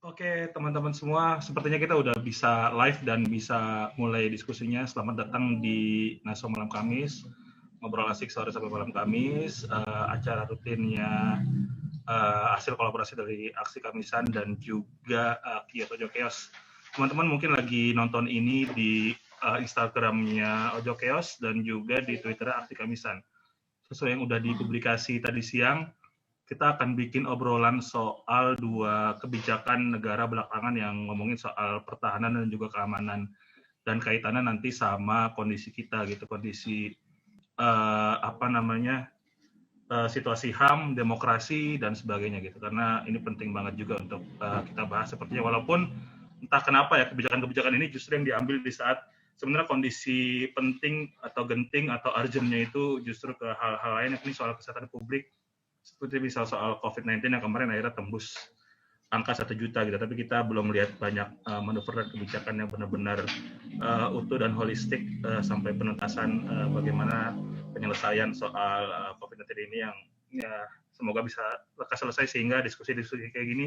Oke, teman-teman semua, sepertinya kita udah bisa live dan bisa mulai diskusinya. Selamat datang di Naso Malam Kamis, ngobrol asik sore sampai malam Kamis, acara rutinnya hasil kolaborasi dari Aksi Kamisan dan juga Kyoto Ojo Chaos. Teman-teman mungkin lagi nonton ini di Instagramnya Ojo Chaos dan juga di Twitter Aksi Kamisan. Sesuai yang udah dipublikasi tadi siang, kita akan bikin obrolan soal dua kebijakan negara belakangan yang ngomongin soal pertahanan dan juga keamanan dan kaitannya nanti sama kondisi kita gitu, kondisi situasi HAM, demokrasi dan sebagainya gitu. Karena ini penting banget juga untuk kita bahas sepertinya, walaupun entah kenapa ya kebijakan-kebijakan ini justru yang diambil di saat sebenarnya kondisi penting atau genting atau urgentnya itu justru ke hal-hal lain, ini soal kesehatan publik, seperti misal soal COVID-19 yang kemarin akhirnya tembus angka 1 juta gitu, tapi kita belum melihat banyak manuver dan kebijakan yang benar-benar utuh dan holistik sampai penuntasan bagaimana penyelesaian soal COVID-19 ini yang ya semoga bisa lekas selesai, sehingga diskusi-diskusi kayak gini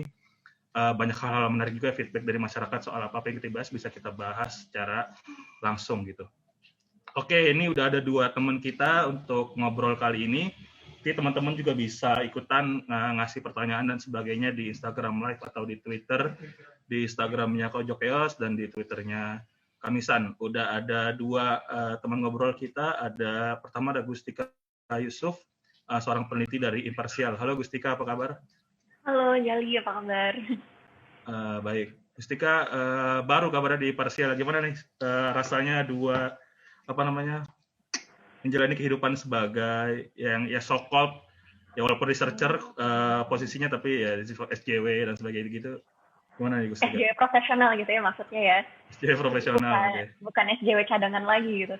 banyak hal-hal menarik juga, feedback dari masyarakat soal apa yang kita bahas bisa kita bahas secara langsung gitu. Oke, ini udah ada dua teman kita untuk ngobrol kali ini. Jadi teman-teman juga bisa ikutan ngasih pertanyaan dan sebagainya di Instagram Live atau di Twitter, di Instagramnya Ojo Chaos dan di Twitternya Kamisan. Udah ada dua teman ngobrol kita. Pertama ada Gustika Yusuf, seorang peneliti dari Imparsial. Halo Gustika, apa kabar? Halo Jali, apa kabar? Baik. Gustika, baru kabarnya di Imparsial. Gimana nih rasanya menjalani kehidupan sebagai yang ya so-called ya walaupun researcher posisinya, tapi ya SJW dan sebagainya gitu. Gimana nih Gus? SJW profesional gitu ya maksudnya ya? SJW profesional, bukan SJW cadangan lagi gitu.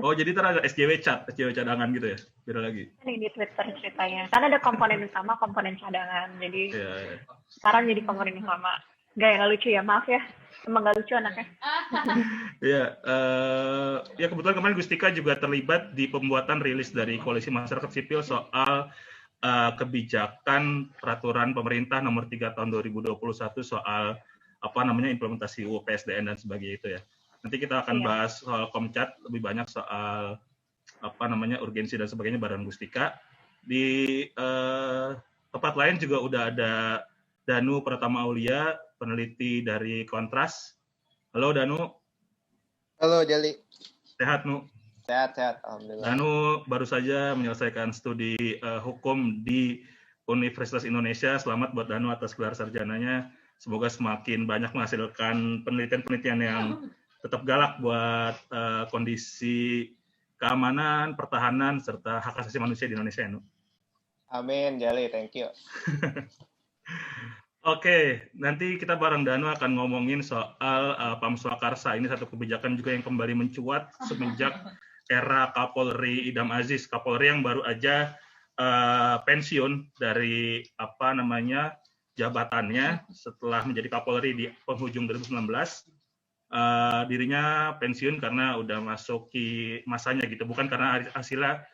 Oh, jadi ada SJW cadangan gitu ya? Beda lagi. Ini di Twitter ceritanya. Karena ada komponen utama, komponen cadangan. Jadi sekarang jadi komponen utama. Gak lucu ya, maaf ya. Emang gak lucu anaknya. Ya kebetulan kemarin Gustika juga terlibat di pembuatan rilis dari Koalisi Masyarakat Sipil soal kebijakan peraturan pemerintah nomor 3 tahun 2021 soal implementasi UU PSDN dan sebagainya itu ya. Nanti kita akan bahas soal Komcat, lebih banyak soal urgensi dan sebagainya bareng Gustika. Di tempat lain juga udah ada Danu Pratama Aulia, peneliti dari Kontras. Halo Danu. Halo Jali. Sehat Nu? Sehat, alhamdulillah. Danu baru saja menyelesaikan studi hukum di Universitas Indonesia. Selamat buat Danu atas gelar sarjananya. Semoga semakin banyak menghasilkan penelitian-penelitian yang tetap galak buat kondisi keamanan, pertahanan, serta hak asasi manusia di Indonesia, Nu. Amin, Jali, thank you. Oke, nanti kita bareng Danu akan ngomongin soal PAM Swakarsa. Ini satu kebijakan juga yang kembali mencuat semenjak era Kapolri Idam Aziz. Kapolri yang baru aja pensiun dari jabatannya setelah menjadi Kapolri di penghujung 2019. Dirinya pensiun karena udah masuki masanya gitu, bukan karena hasilnya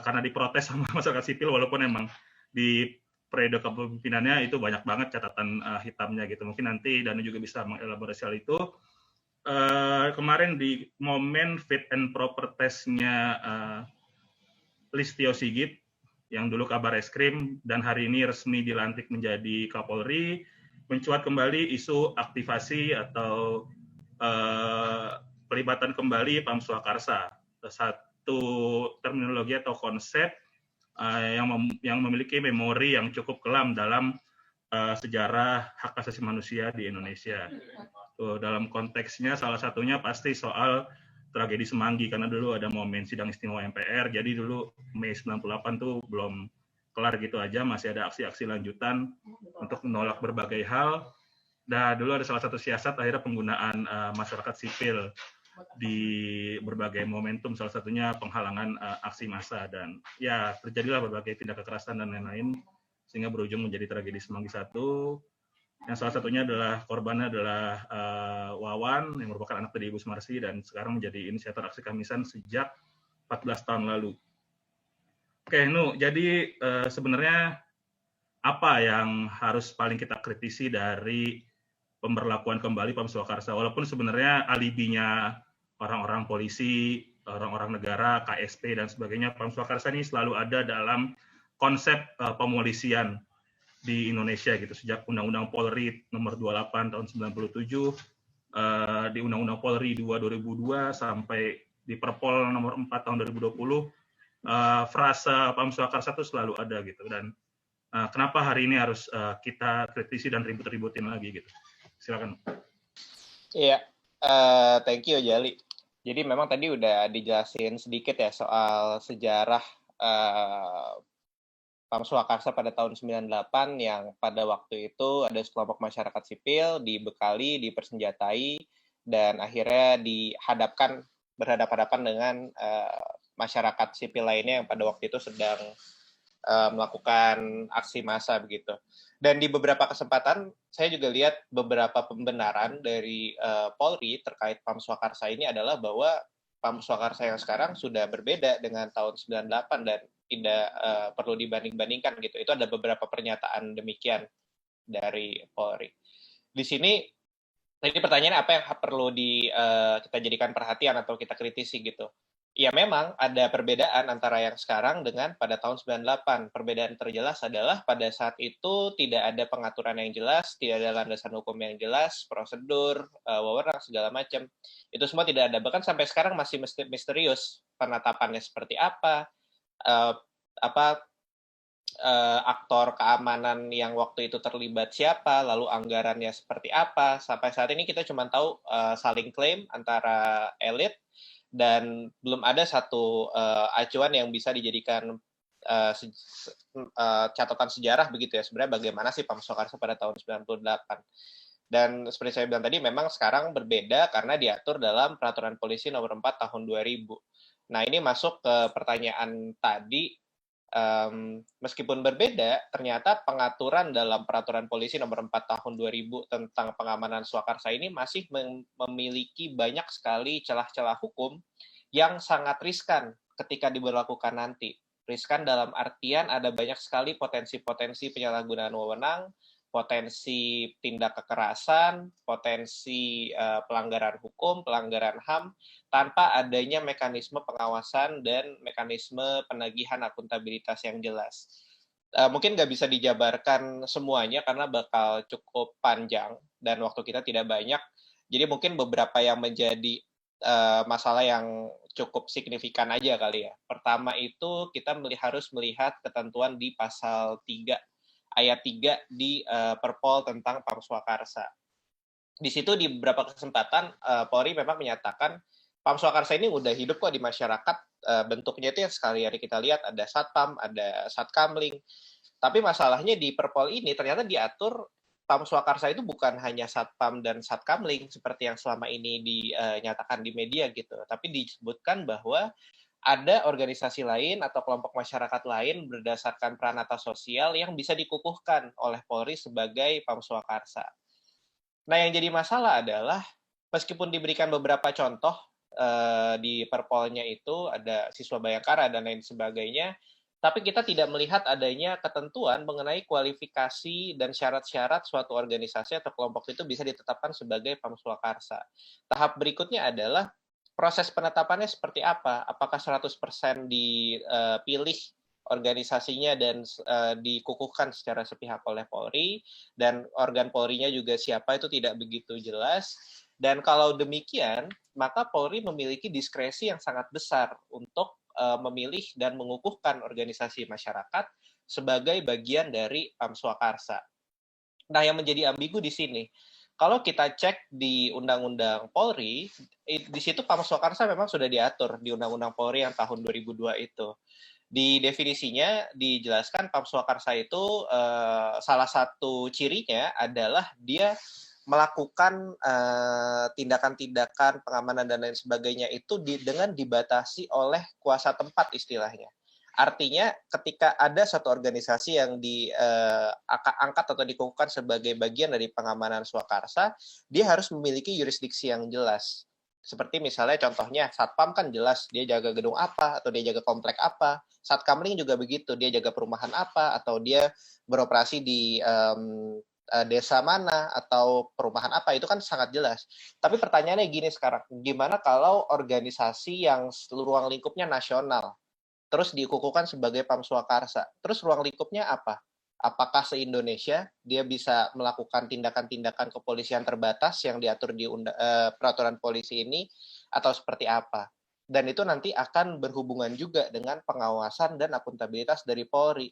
karena diprotes sama masyarakat sipil, walaupun emang di periode kepemimpinannya itu banyak banget catatan hitamnya gitu. Mungkin nanti Danu juga bisa mengelaborasi hal itu. Kemarin di momen fit and proper test-nya Listio Sigit yang dulu Kabar Eskrim dan hari ini resmi dilantik menjadi Kapolri, mencuat kembali isu aktivasi atau pelibatan kembali PAM Swakarsa, satu terminologi atau konsep yang memiliki memori yang cukup kelam dalam sejarah hak asasi manusia di Indonesia. Dalam konteksnya salah satunya pasti soal tragedi Semanggi, karena dulu ada momen sidang istimewa MPR, jadi dulu Mei 98 tuh belum kelar gitu aja, masih ada aksi-aksi lanjutan untuk menolak berbagai hal. Dan dulu ada salah satu siasat akhirnya penggunaan masyarakat sipil di berbagai momentum, salah satunya penghalangan aksi massa, dan ya terjadilah berbagai tindak kekerasan dan lain-lain sehingga berujung menjadi tragedi Semanggi 1. Yang salah satunya adalah korbannya adalah Wawan yang merupakan anak dari Ibu Sumarsi dan sekarang menjadi inisiator Aksi Kamisan sejak 14 tahun lalu. Oke, Nu, jadi sebenarnya apa yang harus paling kita kritisi dari pemberlakuan kembali Pam Swakarsa, walaupun sebenarnya alibinya orang-orang polisi, orang-orang negara, KSP dan sebagainya, Pam Swakarsa ini selalu ada dalam konsep pemolisian di Indonesia gitu, sejak Undang-Undang Polri nomor 28 tahun 97, di Undang-Undang Polri 2 2002 sampai di Perpol nomor 4 tahun 2020, frasa Pam Swakarsa itu selalu ada gitu. Dan kenapa hari ini harus kita kritisi dan ribut-ributin lagi gitu. Silakan. Iya, thank you Jali. Jadi memang tadi udah dijelasin sedikit ya soal sejarah Pam Swakarsa pada tahun 98 yang pada waktu itu ada sekelompok masyarakat sipil dibekali, dipersenjatai, dan akhirnya berhadapan-hadapan dengan masyarakat sipil lainnya yang pada waktu itu sedang melakukan aksi massa begitu. Dan di beberapa kesempatan saya juga lihat beberapa pembenaran dari Polri terkait Pam Swakarsa ini adalah bahwa Pam Swakarsa yang sekarang sudah berbeda dengan tahun 98 dan tidak perlu dibanding-bandingkan gitu. Itu ada beberapa pernyataan demikian dari Polri. Di sini tadi pertanyaan apa yang perlu kita jadikan perhatian atau kita kritisi gitu. Ya memang ada perbedaan antara yang sekarang dengan pada tahun 98. Perbedaan terjelas adalah pada saat itu tidak ada pengaturan yang jelas, tidak ada landasan hukum yang jelas, prosedur, wewenang segala macam. Itu semua tidak ada. Bahkan sampai sekarang masih misterius penetapannya seperti apa, aktor keamanan yang waktu itu terlibat siapa, lalu anggarannya seperti apa. Sampai saat ini kita cuma tahu saling klaim antara elit dan belum ada satu acuan yang bisa dijadikan catatan sejarah begitu ya, sebenarnya bagaimana sih Pam Swakarsa pada tahun 98. Dan seperti saya bilang tadi, memang sekarang berbeda karena diatur dalam Peraturan Polisi Nomor 4 Tahun 2000. Nah, ini masuk ke pertanyaan tadi, meskipun berbeda, ternyata pengaturan dalam Peraturan Polisi Nomor 4 Tahun 2000 tentang pengamanan swakarsa ini masih memiliki banyak sekali celah-celah hukum yang sangat riskan ketika diberlakukan nanti. Riskan dalam artian ada banyak sekali potensi-potensi penyalahgunaan wewenang, potensi tindak kekerasan, potensi pelanggaran hukum, pelanggaran HAM, tanpa adanya mekanisme pengawasan dan mekanisme penagihan akuntabilitas yang jelas. Mungkin nggak bisa dijabarkan semuanya karena bakal cukup panjang dan waktu kita tidak banyak. Jadi mungkin beberapa yang menjadi masalah yang cukup signifikan aja kali ya. Pertama itu kita harus melihat ketentuan di pasal 3 ayat 3 di Perpol tentang Pam Swakarsa. Di situ di beberapa kesempatan Polri memang menyatakan Pam Swakarsa ini udah hidup kok di masyarakat, bentuknya itu yang sekali hari kita lihat ada Satpam, ada Satkamling. Tapi masalahnya di Perpol ini ternyata diatur Pam Swakarsa itu bukan hanya Satpam dan Satkamling seperti yang selama ini dinyatakan di media gitu, tapi disebutkan bahwa ada organisasi lain atau kelompok masyarakat lain berdasarkan peranata sosial yang bisa dikukuhkan oleh Polri sebagai Pam Swakarsa. Nah, yang jadi masalah adalah meskipun diberikan beberapa contoh di Perpolnya itu ada siswa Bayangkara dan lain sebagainya, tapi kita tidak melihat adanya ketentuan mengenai kualifikasi dan syarat-syarat suatu organisasi atau kelompok itu bisa ditetapkan sebagai Pam Swakarsa. Tahap berikutnya adalah proses penetapannya seperti apa? Apakah 100% dipilih organisasinya dan dikukuhkan secara sepihak oleh Polri, dan organ Polri-nya juga siapa itu tidak begitu jelas. Dan kalau demikian, maka Polri memiliki diskresi yang sangat besar untuk memilih dan mengukuhkan organisasi masyarakat sebagai bagian dari Pam Swakarsa. Nah, yang menjadi ambigu di sini, kalau kita cek di Undang-Undang Polri, di situ Pam Swakarsa memang sudah diatur di Undang-Undang Polri yang tahun 2002 itu. Di definisinya dijelaskan Pam Swakarsa itu salah satu cirinya adalah dia melakukan tindakan-tindakan pengamanan dan lain sebagainya itu dengan dibatasi oleh kuasa tempat istilahnya. Artinya ketika ada satu organisasi yang diangkat atau dikukuhkan sebagai bagian dari pengamanan swakarsa, dia harus memiliki yurisdiksi yang jelas. Seperti misalnya contohnya Satpam kan jelas dia jaga gedung apa atau dia jaga komplek apa. Satkamling juga begitu, dia jaga perumahan apa atau dia beroperasi di desa mana atau perumahan apa, itu kan sangat jelas. Tapi pertanyaannya gini sekarang, gimana kalau organisasi yang ruang lingkupnya nasional, terus dikukuhkan sebagai Pamswakarsa, terus ruang lingkupnya apa? Apakah se-Indonesia dia bisa melakukan tindakan-tindakan kepolisian terbatas yang diatur di peraturan polisi ini atau seperti apa? Dan itu nanti akan berhubungan juga dengan pengawasan dan akuntabilitas dari Polri.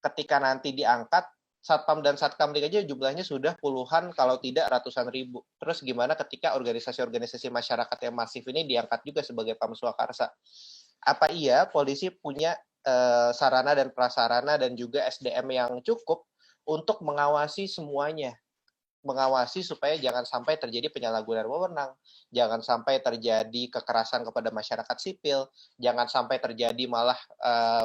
Ketika nanti diangkat, Satpam dan Satkamling aja jumlahnya sudah puluhan kalau tidak ratusan ribu. Terus gimana ketika organisasi-organisasi masyarakat yang masif ini diangkat juga sebagai Pamswakarsa? Apa iya polisi punya sarana dan prasarana dan juga SDM yang cukup untuk mengawasi semuanya, mengawasi supaya jangan sampai terjadi penyalahgunaan wewenang, jangan sampai terjadi kekerasan kepada masyarakat sipil, jangan sampai terjadi malah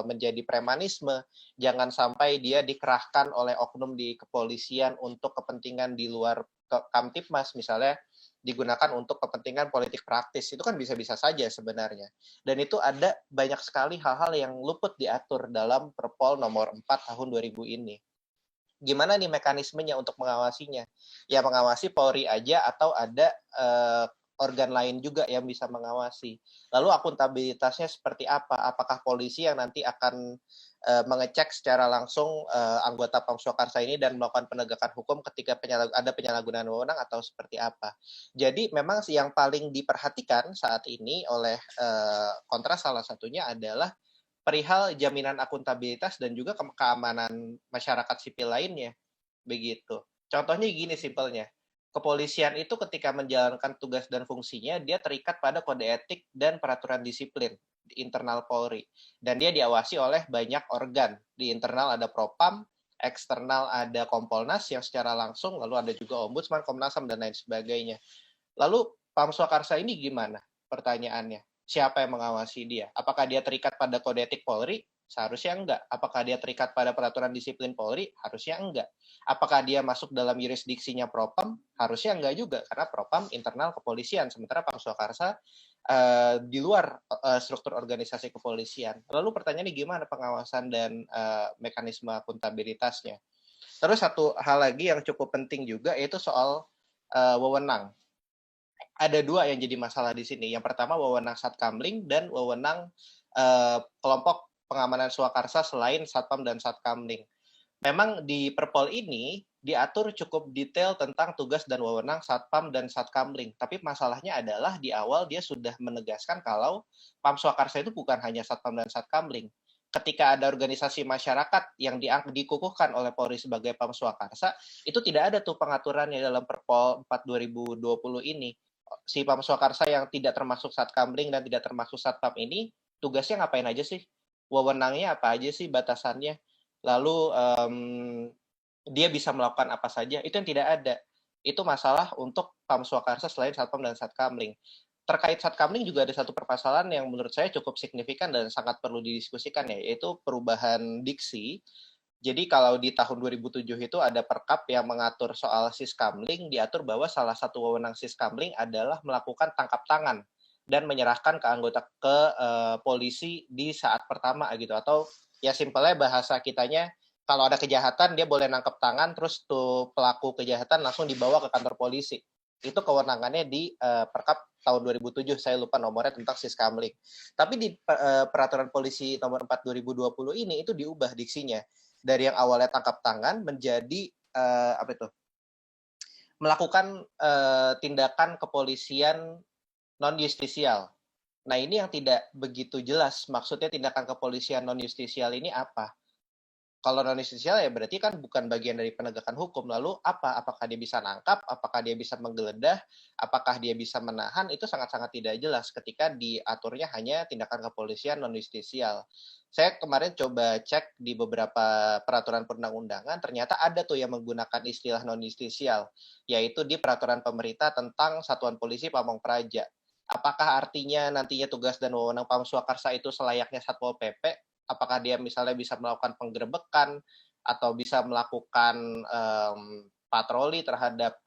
menjadi premanisme, jangan sampai dia dikerahkan oleh oknum di kepolisian untuk kepentingan di luar Kamtipmas misalnya, digunakan untuk kepentingan politik praktis. Itu kan bisa-bisa saja sebenarnya. Dan itu ada banyak sekali hal-hal yang luput diatur dalam Perpol nomor 4 tahun 2000 ini. Gimana nih mekanismenya untuk mengawasinya? Ya mengawasi Polri aja atau ada organ lain juga yang bisa mengawasi. Lalu akuntabilitasnya seperti apa? Apakah polisi yang nanti akan mengecek secara langsung anggota Pamswakarsa ini dan melakukan penegakan hukum ketika ada penyalahgunaan wewenang atau seperti apa? Jadi memang yang paling diperhatikan saat ini oleh Kontras salah satunya adalah perihal jaminan akuntabilitas dan juga keamanan masyarakat sipil lainnya. Begitu. Contohnya gini simpelnya. Kepolisian itu ketika menjalankan tugas dan fungsinya, dia terikat pada kode etik dan peraturan disiplin di internal Polri. Dan dia diawasi oleh banyak organ. Di internal ada Propam, eksternal ada Kompolnas yang secara langsung, lalu ada juga Ombudsman, Komnas HAM, dan lain sebagainya. Lalu Pamswakarsa ini gimana? Pertanyaannya. Siapa yang mengawasi dia? Apakah dia terikat pada kode etik Polri? Seharusnya enggak. Apakah dia terikat pada peraturan disiplin Polri? Harusnya enggak. Apakah dia masuk dalam yurisdiksinya Propam? Harusnya enggak juga, karena Propam internal kepolisian, sementara Pamswakarsa di luar struktur organisasi kepolisian. Lalu pertanyaannya gimana pengawasan dan mekanisme akuntabilitasnya? Terus satu hal lagi yang cukup penting juga yaitu soal wewenang. Ada dua yang jadi masalah di sini. Yang pertama wewenang Satkamling dan wewenang kelompok pengamanan swakarsa selain Satpam dan Satkamling. Memang di Perpol ini diatur cukup detail tentang tugas dan wewenang Satpam dan Satkamling. Tapi masalahnya adalah di awal dia sudah menegaskan kalau Pamswakarsa itu bukan hanya Satpam dan Satkamling. Ketika ada organisasi masyarakat yang dikukuhkan oleh Polri sebagai Pamswakarsa, itu tidak ada tuh pengaturannya dalam Perpol 4 2020 ini. Si Pamswakarsa yang tidak termasuk Satkamling dan tidak termasuk Satpam ini, tugasnya ngapain aja sih? Wewenangnya apa aja sih batasannya? Lalu dia bisa melakukan apa saja? Itu yang tidak ada. Itu masalah untuk Pamswakarsa selain Satpam dan Satkamling. Terkait Satkamling juga ada satu permasalahan yang menurut saya cukup signifikan dan sangat perlu didiskusikan, yaitu perubahan diksi. Jadi kalau di tahun 2007 itu ada perkap yang mengatur soal Siskamling, diatur bahwa salah satu wewenang Siskamling adalah melakukan tangkap tangan dan menyerahkan ke anggota polisi di saat pertama gitu, atau ya simpelnya bahasa kitanya kalau ada kejahatan dia boleh nangkep tangan terus tuh pelaku kejahatan langsung dibawa ke kantor polisi. Itu kewenangannya di perkap tahun 2007, saya lupa nomornya, tentang Siskamling. Tapi di peraturan polisi nomor 4 2020 ini itu diubah diksinya dari yang awalnya tangkap tangan menjadi melakukan tindakan kepolisian non-justisial. Nah, ini yang tidak begitu jelas. Maksudnya tindakan kepolisian non-justisial ini apa? Kalau non-justisial ya berarti kan bukan bagian dari penegakan hukum. Lalu apa? Apakah dia bisa nangkap? Apakah dia bisa menggeledah? Apakah dia bisa menahan? Itu sangat-sangat tidak jelas ketika diaturnya hanya tindakan kepolisian non-justisial. Saya kemarin coba cek di beberapa peraturan perundang-undangan, ternyata ada tuh yang menggunakan istilah non-justisial, yaitu di peraturan pemerintah tentang Satuan Polisi Pamong Praja. Apakah artinya nantinya tugas dan wewenang Pamswakarsa itu selayaknya Satpol PP? Apakah dia misalnya bisa melakukan penggerebekan atau bisa melakukan patroli terhadap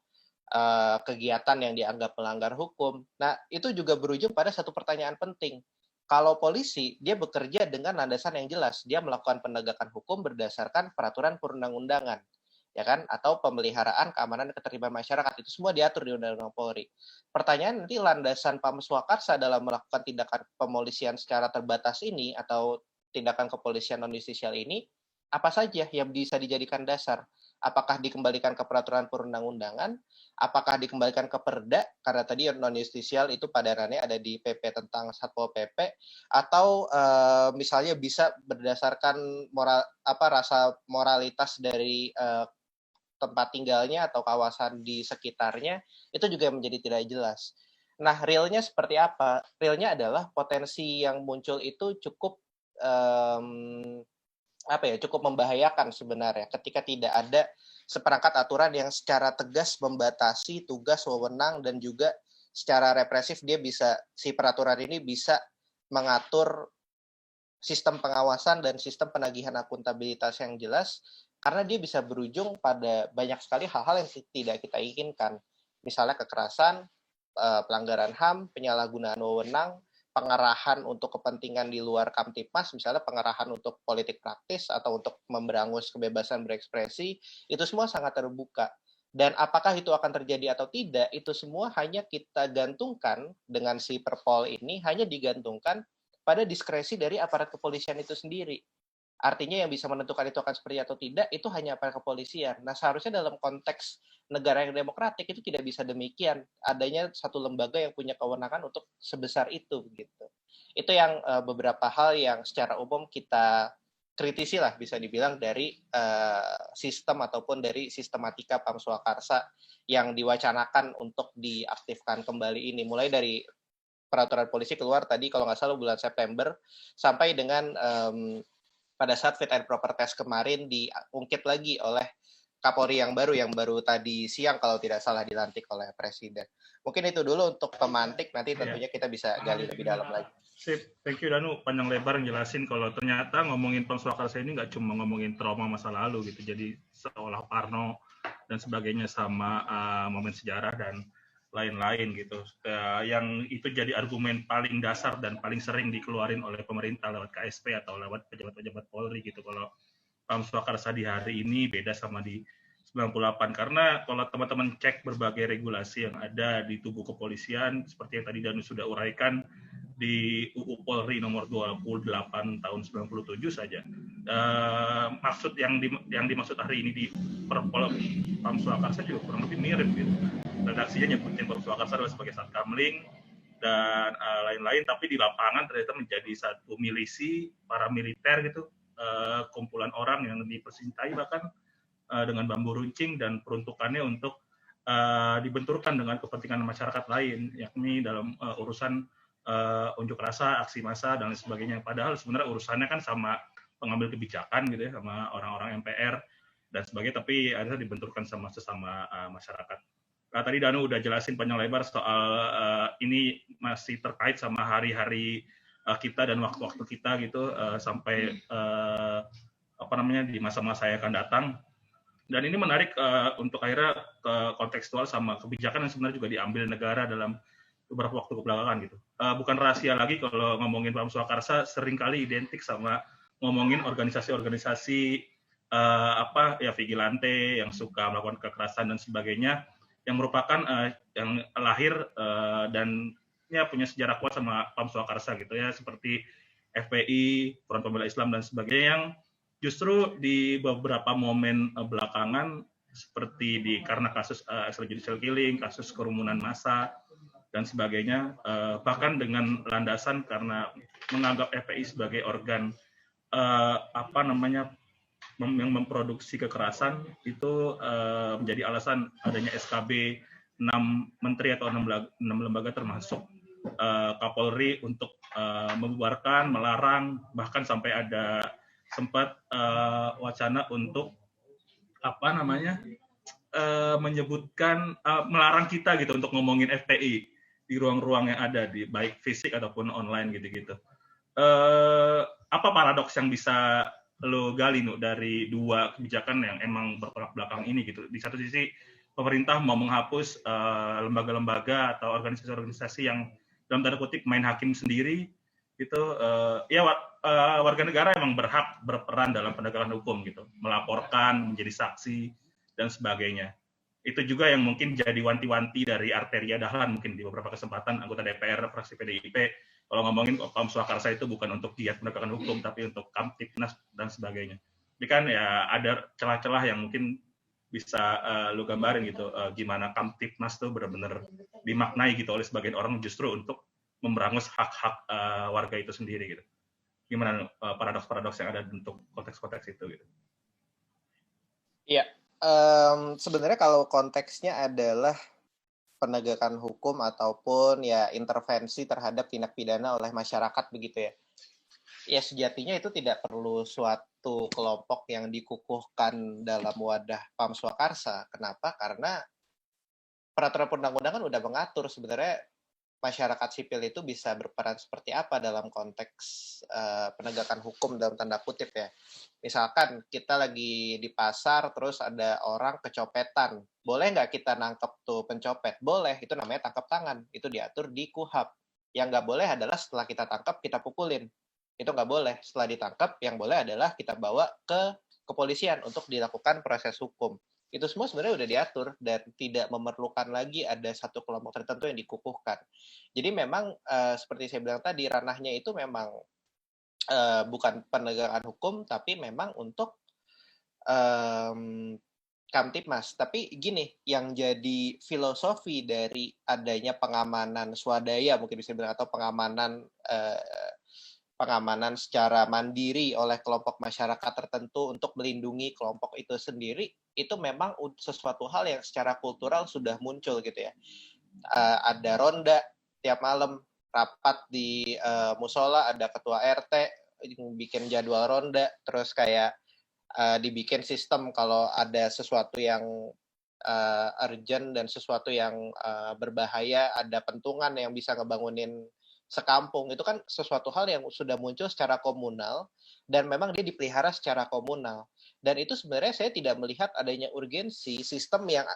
kegiatan yang dianggap melanggar hukum. Nah, itu juga berujung pada satu pertanyaan penting. Kalau polisi, dia bekerja dengan landasan yang jelas. Dia melakukan penegakan hukum berdasarkan peraturan perundang-undangan, ya kan? Atau pemeliharaan keamanan dan ketertiban masyarakat. Itu semua diatur di Undang-Undang Polri. Pertanyaan nanti landasan Pam Swakarsa dalam melakukan tindakan pemolisian secara terbatas ini atau tindakan kepolisian non-justisial ini, apa saja yang bisa dijadikan dasar? Apakah dikembalikan ke peraturan perundang-undangan? Apakah dikembalikan ke Perda? Karena tadi non-justisial itu padarannya ada di PP tentang Satpol PP, atau misalnya bisa berdasarkan rasa moralitas dari tempat tinggalnya atau kawasan di sekitarnya, itu juga menjadi tidak jelas. Nah, realnya seperti apa? Realnya adalah potensi yang muncul itu cukup cukup membahayakan sebenarnya ketika tidak ada seperangkat aturan yang secara tegas membatasi tugas, wewenang, dan juga secara represif si peraturan ini bisa mengatur sistem pengawasan dan sistem penagihan akuntabilitas yang jelas, karena dia bisa berujung pada banyak sekali hal-hal yang tidak kita inginkan. Misalnya kekerasan, pelanggaran HAM, penyalahgunaan wewenang, pengarahan untuk kepentingan di luar Kamtipmas, misalnya pengarahan untuk politik praktis atau untuk memberangus kebebasan berekspresi, itu semua sangat terbuka. Dan apakah itu akan terjadi atau tidak, itu semua hanya kita gantungkan dengan si Perpol ini, hanya digantungkan pada diskresi dari aparat kepolisian itu sendiri. Artinya yang bisa menentukan itu akan seperti atau tidak, itu hanya aparat kepolisian. Nah, seharusnya dalam konteks negara yang demokratik itu tidak bisa demikian. Adanya satu lembaga yang punya kewenangan untuk sebesar itu, gitu. Itu yang beberapa hal yang secara umum kita kritisi lah, bisa dibilang, dari sistem ataupun dari sistematika Pam Swakarsa yang diwacanakan untuk diaktifkan kembali ini. Mulai dari peraturan polisi keluar tadi kalau nggak salah bulan September, sampai dengan pada saat fit and proper test kemarin diungkit lagi oleh Kapolri yang baru tadi siang kalau tidak salah dilantik oleh Presiden. Mungkin itu dulu untuk pemantik, nanti tentunya kita bisa gali lebih dalam lagi. Sip, thank you Danu, panjang lebar ngejelasin kalau ternyata ngomongin Pam Swakarsa ini nggak cuma ngomongin trauma masa lalu gitu, jadi seolah Parno dan sebagainya sama momen sejarah dan lain-lain gitu, yang itu jadi argumen paling dasar dan paling sering dikeluarin oleh pemerintah lewat KSP atau lewat pejabat-pejabat Polri gitu. Kalau Pam Swakarsa di hari ini beda sama di 98, karena kalau teman-teman cek berbagai regulasi yang ada di tubuh kepolisian, seperti yang tadi Danu sudah uraikan, di UU Polri nomor 28 tahun 97 saja. Maksud yang dimaksud hari ini di Perpol Pam Swakarsa juga kurang lebih mirip gitu. Redaksinya nyebutin Pam Swakarsa adalah sebagai satkamling dan lain-lain, tapi di lapangan ternyata menjadi satu milisi paramiliter gitu, kumpulan orang yang dipersintai bahkan dengan bambu runcing dan peruntukannya untuk dibenturkan dengan kepentingan masyarakat lain, yakni dalam urusan unjuk rasa, aksi massa dan lain sebagainya. Padahal sebenarnya urusannya kan sama pengambil kebijakan gitu ya, sama orang-orang MPR dan sebagainya, tapi akhirnya dibenturkan sama sesama masyarakat. Nah, tadi Danu udah jelasin panjang lebar soal ini masih terkait sama hari-hari kita dan waktu-waktu kita gitu, sampai di masa-masa yang akan datang. Dan ini menarik untuk akhirnya kontekstual sama kebijakan yang sebenarnya juga diambil negara dalam beberapa waktu kebelakangan gitu. Bukan rahasia lagi kalau ngomongin Pam Swakarsa seringkali identik sama ngomongin organisasi-organisasi vigilante yang suka melakukan kekerasan dan sebagainya, yang merupakan yang lahir dan ya punya sejarah kuat sama Pam Swakarsa gitu ya, seperti FPI, Front Pembela Islam dan sebagainya, yang justru di beberapa momen belakangan seperti karena kasus extrajudicial killing, kasus kerumunan massa dan sebagainya, bahkan dengan landasan karena menganggap FPI sebagai organ yang memproduksi kekerasan, itu menjadi alasan adanya SKB 6 menteri atau 6 lembaga termasuk Kapolri untuk membubarkan, melarang, bahkan sampai ada sempat wacana untuk menyebutkan melarang kita gitu untuk ngomongin FPI di ruang-ruang yang ada, di baik fisik ataupun online gitu-gitu. Apa paradoks yang bisa lo gali dari dua kebijakan yang emang bertolak belakang ini gitu? Di satu sisi pemerintah mau menghapus lembaga-lembaga atau organisasi-organisasi yang dalam tanda kutip main hakim sendiri, itu ya warga negara emang berhak berperan dalam penegakan hukum gitu, melaporkan, menjadi saksi dan sebagainya. Itu juga yang mungkin jadi wanti-wanti dari Arteria Dahlan mungkin di beberapa kesempatan anggota DPR fraksi PDIP kalau ngomongin Pam Swakarsa itu bukan untuk giat penegakan hukum tapi untuk Kamtipnas dan sebagainya. Ini kan ya ada celah-celah yang mungkin bisa lu gambarin gitu gimana Kamtipnas tuh benar-benar dimaknai gitu oleh sebagian orang justru untuk memberangus hak-hak warga itu sendiri gitu. Gimana paradoks-paradoks yang ada untuk konteks-konteks itu gitu. Iya, sebenarnya kalau konteksnya adalah penegakan hukum ataupun ya intervensi terhadap tindak pidana oleh masyarakat begitu ya. Ya sejatinya itu tidak perlu suatu kelompok yang dikukuhkan dalam wadah Pam Swakarsa. Kenapa? Karena peraturan perundang-undangan udah mengatur sebenarnya masyarakat sipil itu bisa berperan seperti apa dalam konteks penegakan hukum dalam tanda kutip ya. Misalkan kita lagi di pasar terus ada orang kecopetan. Boleh nggak kita nangkep tuh pencopet? Boleh, itu namanya tangkap tangan. Itu diatur di KUHAP. Yang nggak boleh adalah setelah kita tangkap, kita pukulin. Itu nggak boleh. Setelah ditangkap, yang boleh adalah kita bawa ke kepolisian untuk dilakukan proses hukum. Itu semua sebenarnya udah diatur dan tidak memerlukan lagi ada satu kelompok tertentu yang dikukuhkan. Jadi memang seperti saya bilang tadi, ranahnya itu memang bukan penegakan hukum, tapi memang untuk Kamtipmas. Tapi gini, yang jadi filosofi dari adanya pengamanan swadaya, mungkin bisa bilang, atau pengamanan secara mandiri oleh kelompok masyarakat tertentu untuk melindungi kelompok itu sendiri, itu memang sesuatu hal yang secara kultural sudah muncul gitu ya. Ada ronda tiap malam, rapat di musola, ada ketua RT bikin jadwal ronda, terus kayak dibikin sistem kalau ada sesuatu yang urgent dan sesuatu yang berbahaya, ada pentungan yang bisa ngebangunin sekampung. Itu kan sesuatu hal yang sudah muncul secara komunal dan memang dia dipelihara secara komunal. Dan itu sebenarnya saya tidak melihat adanya urgensi sistem yang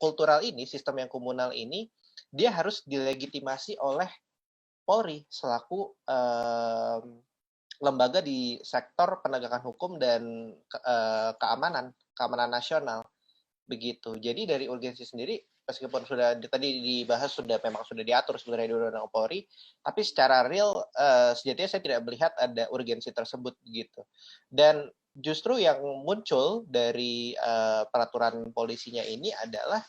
kultural ini, sistem yang komunal ini, dia harus dilegitimasi oleh Polri selaku lembaga di sektor penegakan hukum dan keamanan nasional begitu. Jadi dari urgensi sendiri, meskipun sudah tadi dibahas memang sudah diatur sebenarnya di Undang-Undang Polri, tapi secara real sejatinya saya tidak melihat ada urgensi tersebut gitu. Dan justru yang muncul dari peraturan polisinya ini adalah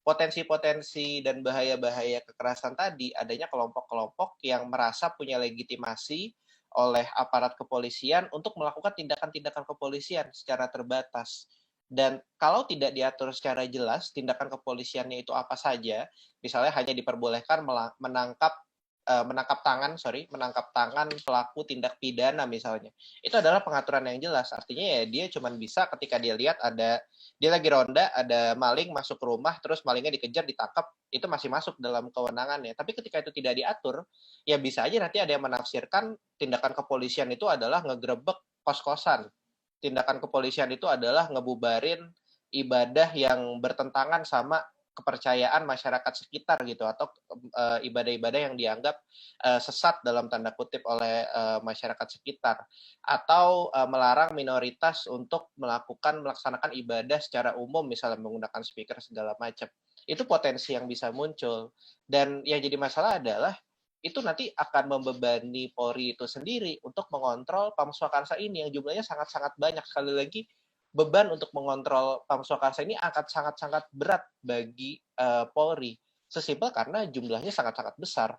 potensi-potensi dan bahaya-bahaya kekerasan tadi, adanya kelompok-kelompok yang merasa punya legitimasi oleh aparat kepolisian untuk melakukan tindakan-tindakan kepolisian secara terbatas. Dan kalau tidak diatur secara jelas tindakan kepolisiannya itu apa saja, misalnya hanya diperbolehkan menangkap tangan pelaku tindak pidana misalnya. Itu adalah pengaturan yang jelas. Artinya ya dia cuma bisa ketika dia lihat dia lagi ronda, ada maling masuk ke rumah, terus malingnya dikejar, ditangkap, itu masih masuk dalam kewenangannya. Tapi ketika itu tidak diatur, ya bisa aja nanti ada yang menafsirkan tindakan kepolisian itu adalah ngegerebek kos-kosan. Tindakan kepolisian itu adalah ngebubarin ibadah yang bertentangan sama kepercayaan masyarakat sekitar gitu, atau ibadah-ibadah yang dianggap sesat dalam tanda kutip oleh masyarakat sekitar, atau melarang minoritas untuk melaksanakan ibadah secara umum, misalnya menggunakan speaker segala macam. Itu potensi yang bisa muncul. Dan yang jadi masalah adalah itu nanti akan membebani Polri itu sendiri untuk mengontrol Pam Swakarsa ini yang jumlahnya sangat-sangat banyak. Sekali lagi, beban untuk mengontrol Pam Swakarsa ini akan sangat-sangat berat bagi Polri. Sesimpel karena jumlahnya sangat-sangat besar.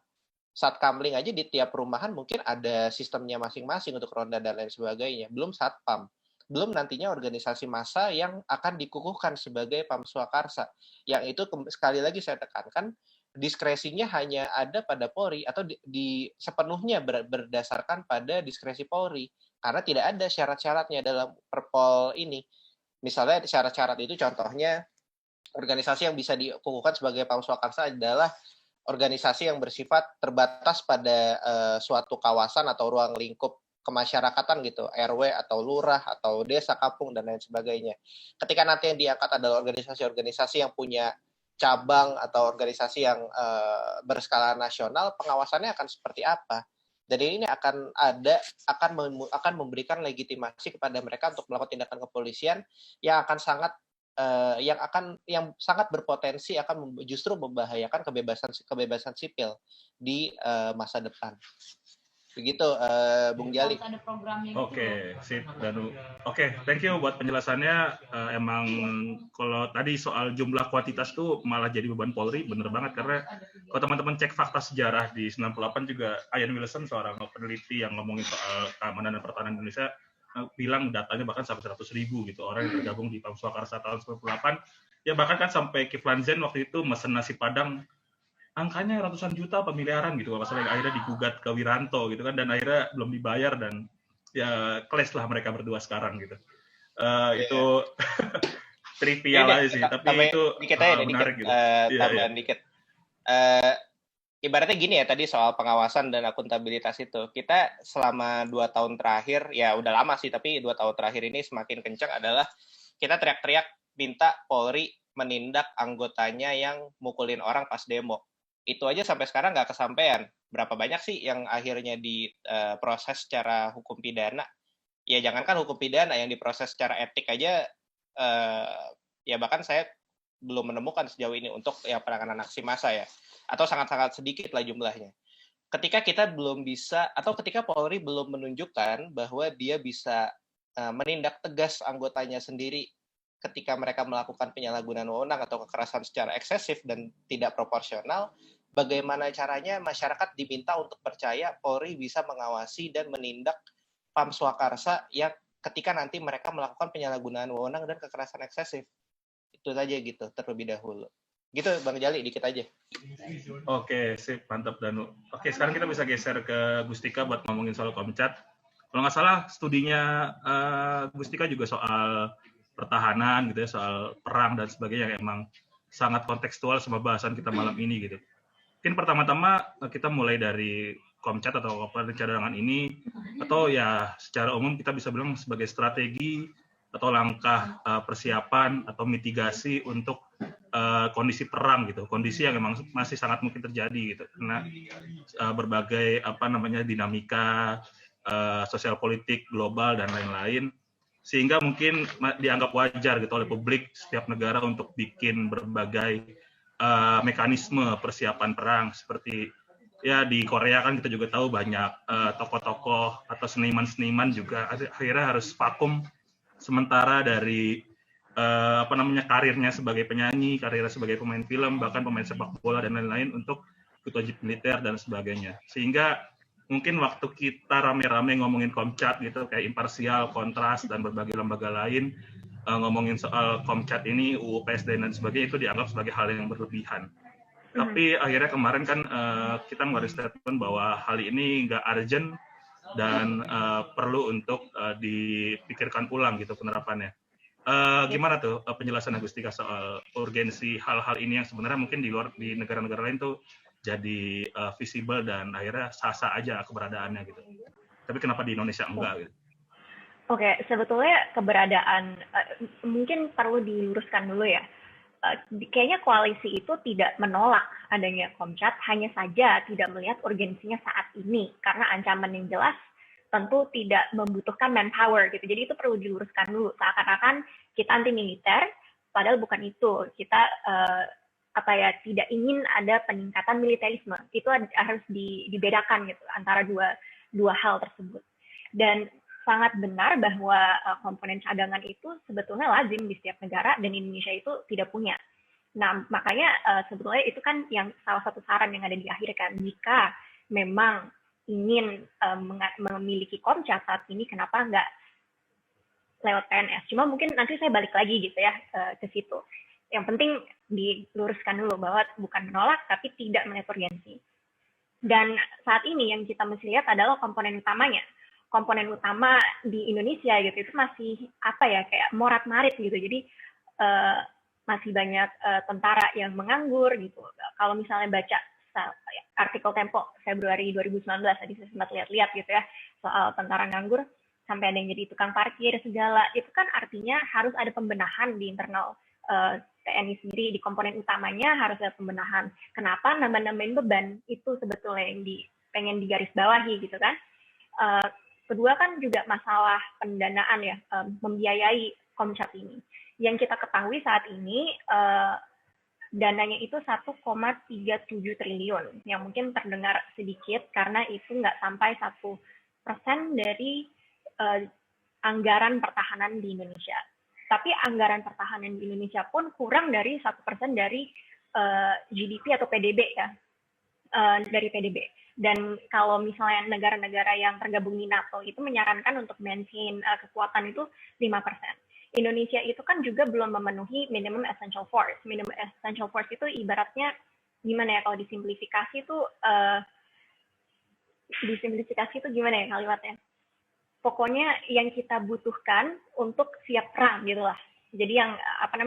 Satkamling aja di tiap perumahan mungkin ada sistemnya masing-masing untuk ronda dan lain sebagainya. Belum Satpam. Belum nantinya organisasi massa yang akan dikukuhkan sebagai Pam Swakarsa. Yang itu sekali lagi saya tekankan, diskresinya hanya ada pada Polri atau sepenuhnya berdasarkan pada diskresi Polri. Karena tidak ada syarat-syaratnya dalam Perpol ini. Misalnya syarat-syarat itu contohnya organisasi yang bisa dikukuhkan sebagai Pam Swakarsa adalah organisasi yang bersifat terbatas pada suatu kawasan atau ruang lingkup kemasyarakatan gitu, RW atau lurah atau desa, kampung dan lain sebagainya. Ketika nanti yang diangkat adalah organisasi-organisasi yang punya cabang atau organisasi yang berskala nasional, pengawasannya akan seperti apa? Dan ini akan memberikan legitimasi kepada mereka untuk melakukan tindakan kepolisian yang akan sangat berpotensi akan justru membahayakan kebebasan sipil di masa depan. Begitu, Bung Jali. Oke, sip, Danu. Oke, thank you buat penjelasannya. Emang kalau tadi soal jumlah kuantitas tuh malah jadi beban Polri, bener banget. Karena kalau teman-teman cek fakta sejarah di 98 juga, Ian Wilson, seorang peneliti yang ngomongin soal keamanan dan pertahanan Indonesia, bilang datanya bahkan sampai 100.000 gitu, orang yang tergabung di Pam Swakarsa tahun 98. Ya bahkan kan sampai Kiflan Zain waktu itu mesen nasi Padang, angkanya ratusan juta apa miliaran gitu, masalah akhirnya digugat ke Wiranto gitu kan, dan akhirnya belum dibayar dan ya clash lah mereka berdua sekarang gitu. Itu trivial aja sih, tapi itu menarik gitu. Tambahan dikit. Ibaratnya gini ya, tadi soal pengawasan dan akuntabilitas itu, kita selama 2 tahun terakhir, ya udah lama sih, tapi 2 tahun terakhir ini semakin kencang adalah kita teriak-teriak minta Polri menindak anggotanya yang mukulin orang pas demo. Itu aja sampai sekarang nggak kesampaian. Berapa banyak sih yang akhirnya diproses secara hukum pidana? Ya jangankan hukum pidana, yang diproses secara etik aja, ya bahkan saya belum menemukan sejauh ini untuk ya penanganan aksi massa ya. Atau sangat-sangat sedikit lah jumlahnya. Ketika kita belum bisa, atau ketika Polri belum menunjukkan bahwa dia bisa menindak tegas anggotanya sendiri ketika mereka melakukan penyalahgunaan wewenang atau kekerasan secara eksesif dan tidak proporsional, bagaimana caranya masyarakat diminta untuk percaya Polri bisa mengawasi dan menindak Pam Swakarsa yang ketika nanti mereka melakukan penyalahgunaan wewenang dan kekerasan eksesif. Itu saja gitu, terlebih dahulu. Gitu, Bang Jali, dikit aja. Oke, sip, mantap Danu. Oke, sekarang kita bisa geser ke Gustika buat ngomongin soal Komcat. Kalau nggak salah, studinya Gustika juga soal pertahanan gitu ya, soal perang dan sebagainya, yang emang sangat kontekstual sama bahasan kita malam ini gitu. Mungkin pertama-tama kita mulai dari Komcat atau komponen cadangan ini, atau ya secara umum kita bisa bilang sebagai strategi atau langkah persiapan atau mitigasi untuk kondisi perang gitu, kondisi yang memang masih sangat mungkin terjadi gitu, karena berbagai dinamika sosial politik global dan lain-lain, sehingga mungkin dianggap wajar gitu oleh publik setiap negara untuk bikin berbagai mekanisme persiapan perang. Seperti ya di Korea kan kita juga tahu banyak tokoh-tokoh atau seniman-seniman juga akhirnya harus vakum sementara dari karirnya sebagai penyanyi, karirnya sebagai pemain film, bahkan pemain sepak bola dan lain-lain untuk ikut wajib militer dan sebagainya. Sehingga mungkin waktu kita rame-rame ngomongin Komcat gitu, kayak Imparsial, Kontras, dan berbagai lembaga lain, ngomongin soal Komcat ini, UU PSD dan sebagainya, itu dianggap sebagai hal yang berlebihan. Tapi akhirnya kemarin kan kita mengeluarkan statement bahwa hal ini nggak urgent dan perlu untuk dipikirkan ulang gitu penerapannya. Gimana tuh penjelasan Agustika soal urgensi hal-hal ini yang sebenarnya mungkin di luar, di negara-negara lain tuh jadi visible dan akhirnya sah-sah aja keberadaannya gitu. Tapi kenapa di Indonesia enggak gitu? Oke, sebetulnya keberadaan mungkin perlu diluruskan dulu ya. Kayaknya koalisi itu tidak menolak adanya Komcat, hanya saja tidak melihat urgensinya saat ini karena ancaman yang jelas tentu tidak membutuhkan manpower gitu. Jadi itu perlu diluruskan dulu. Seakan-akan kita anti militer, padahal bukan itu. Kita tidak ingin ada peningkatan militerisme. Itu harus dibedakan gitu antara dua hal tersebut. Dan sangat benar bahwa komponen cadangan itu sebetulnya lazim di setiap negara dan Indonesia itu tidak punya. Nah, makanya sebetulnya itu kan yang salah satu saran yang ada di akhir kan. Jika memang ingin memiliki Komcat saat ini, kenapa nggak lewat PNS? Cuma mungkin nanti saya balik lagi gitu ya ke situ. Yang penting diluruskan dulu bahwa bukan menolak, tapi tidak melihat urgensi. Dan saat ini yang kita mesti lihat adalah komponen utamanya. Komponen utama di Indonesia gitu itu masih kayak morat-marit gitu. Jadi masih banyak tentara yang menganggur gitu. Kalau misalnya baca artikel Tempo Februari 2019 tadi saya sempat lihat-lihat gitu ya soal tentara nganggur sampai ada yang jadi tukang parkir segala, itu kan artinya harus ada pembenahan di internal TNI sendiri, di komponen utamanya harus ada pembenahan. Kenapa nambah-nambahin beban itu sebetulnya yang pengen digarisbawahi gitu kan. Kedua kan juga masalah pendanaan ya, membiayai Komcat ini. Yang kita ketahui saat ini dananya itu 1,37 triliun, yang mungkin terdengar sedikit karena itu nggak sampai 1% dari anggaran pertahanan di Indonesia. Tapi anggaran pertahanan di Indonesia pun kurang dari 1% dari GDP atau PDB ya, dari PDB. Dan kalau misalnya negara-negara yang tergabung di NATO itu menyarankan untuk maintain kekuatan itu 5%. Indonesia itu kan juga belum memenuhi minimum essential force. Minimum essential force itu ibaratnya gimana ya kalau disimplifikasi itu gimana ya kalimatnya? Pokoknya yang kita butuhkan untuk siap perang gitu lah. Jadi yang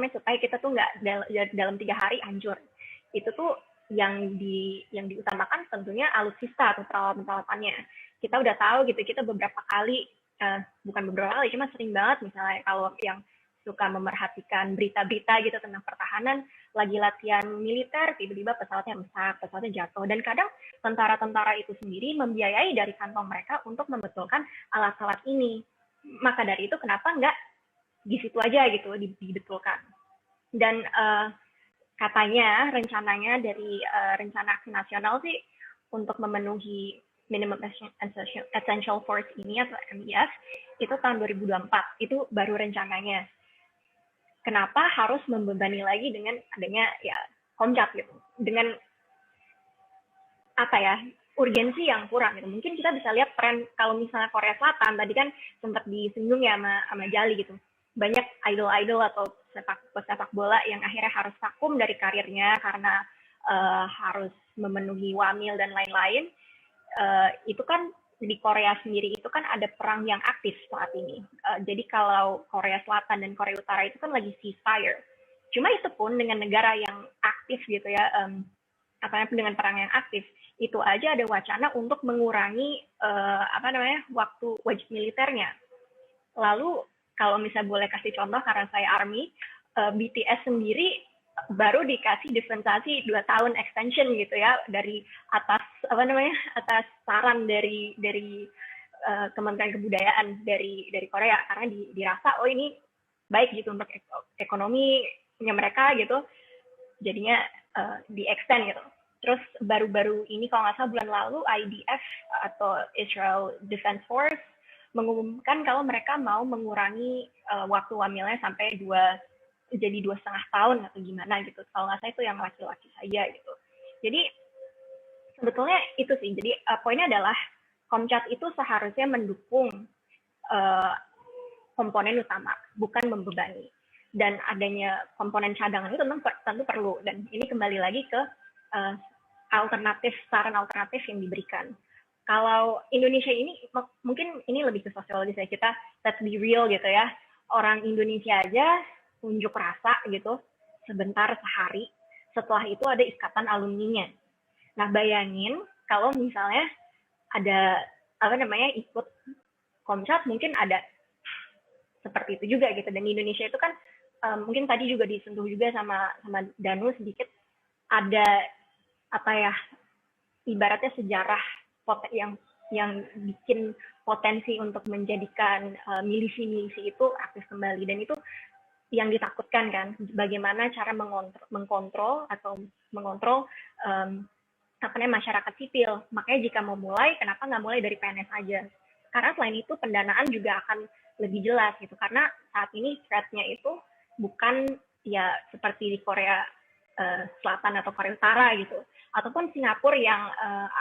supaya kita tuh nggak dalam 3 hari hancur. Itu tuh yang diutamakan tentunya alutsista atau peralatan-peralatannya. Kita udah tahu gitu, kita beberapa kali, bukan beberapa kali, cuma sering banget misalnya kalau yang suka memerhatikan berita-berita gitu tentang pertahanan, lagi latihan militer, tiba-tiba pesawatnya rusak, pesawatnya jatuh. Dan kadang tentara-tentara itu sendiri membiayai dari kantong mereka untuk membetulkan alat-alat ini. Maka dari itu kenapa nggak di situ aja gitu, dibetulkan. Dan katanya rencananya dari rencana aksi nasional sih untuk memenuhi minimum essential force ini atau MIF itu tahun 2024, itu baru rencananya. Kenapa harus membebani lagi dengan adanya ya Komcat gitu, dengan urgensi yang kurang gitu. Mungkin kita bisa lihat tren kalau misalnya Korea Selatan tadi kan sempat disinggung ya sama Jali gitu, banyak idol-idol atau pesepak bola yang akhirnya harus vakum dari karirnya karena harus memenuhi wamil dan lain-lain. Itu kan di Korea sendiri itu kan ada perang yang aktif saat ini. Jadi kalau Korea Selatan dan Korea Utara itu kan lagi ceasefire. Cuma itu pun dengan negara yang aktif gitu ya, dengan perang yang aktif, itu aja ada wacana untuk mengurangi waktu wajib militernya. Lalu kalau misalnya boleh kasih contoh karena saya Army, BTS sendiri baru dikasih dispensasi 2 tahun extension gitu ya dari atas atas saran dari Kementerian Kebudayaan dari Korea karena dirasa ini baik gitu untuk ekonominya mereka gitu, jadinya di extend gitu. Terus baru-baru ini kalau nggak salah bulan lalu IDF atau Israel Defense Force mengumumkan kalau mereka mau mengurangi waktu wamilnya sampai 2,5 tahun atau gimana gitu. Kalau nggak salah itu yang laki-laki saja gitu. Jadi sebetulnya itu sih. Jadi poinnya adalah Komcat itu seharusnya mendukung komponen utama, bukan membebani. Dan adanya komponen cadangan itu tentu perlu. Dan ini kembali lagi ke saran alternatif yang diberikan. Kalau Indonesia ini, mungkin ini lebih ke sosiologis ya, kita let's be real gitu ya. Orang Indonesia aja unjuk rasa gitu, sebentar sehari, setelah itu ada ikatan alumninya. Nah bayangin kalau misalnya ada ikut Komcat, mungkin ada seperti itu juga gitu. Dan di Indonesia itu kan mungkin tadi juga disentuh juga sama Danu sedikit, ada ibaratnya sejarah yang bikin potensi untuk menjadikan milisi-milisi itu aktif kembali, dan itu yang ditakutkan kan, bagaimana cara mengontrol masyarakat sipil. Makanya jika mau mulai, kenapa nggak mulai dari PNS aja? Karena selain itu pendanaan juga akan lebih jelas gitu, karena saat ini threat-nya itu bukan ya seperti di Korea Selatan atau Korea Utara gitu, ataupun Singapura yang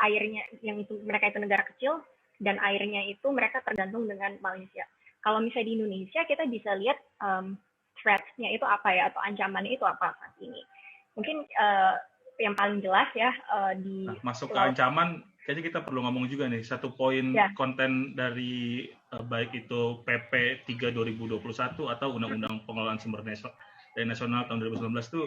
airnya yang itu mereka itu negara kecil dan airnya itu mereka tergantung dengan Malaysia. Kalau misalnya di Indonesia kita bisa lihat threat-nya itu apa ya, atau ancamannya itu apa saat ini. Mungkin yang paling jelas ya masuk ke ancaman, kayaknya kita perlu ngomong juga nih satu poin konten dari baik itu PP 3 2021 atau Undang-Undang Pengelolaan Sumber Daya Nasional tahun 2019 itu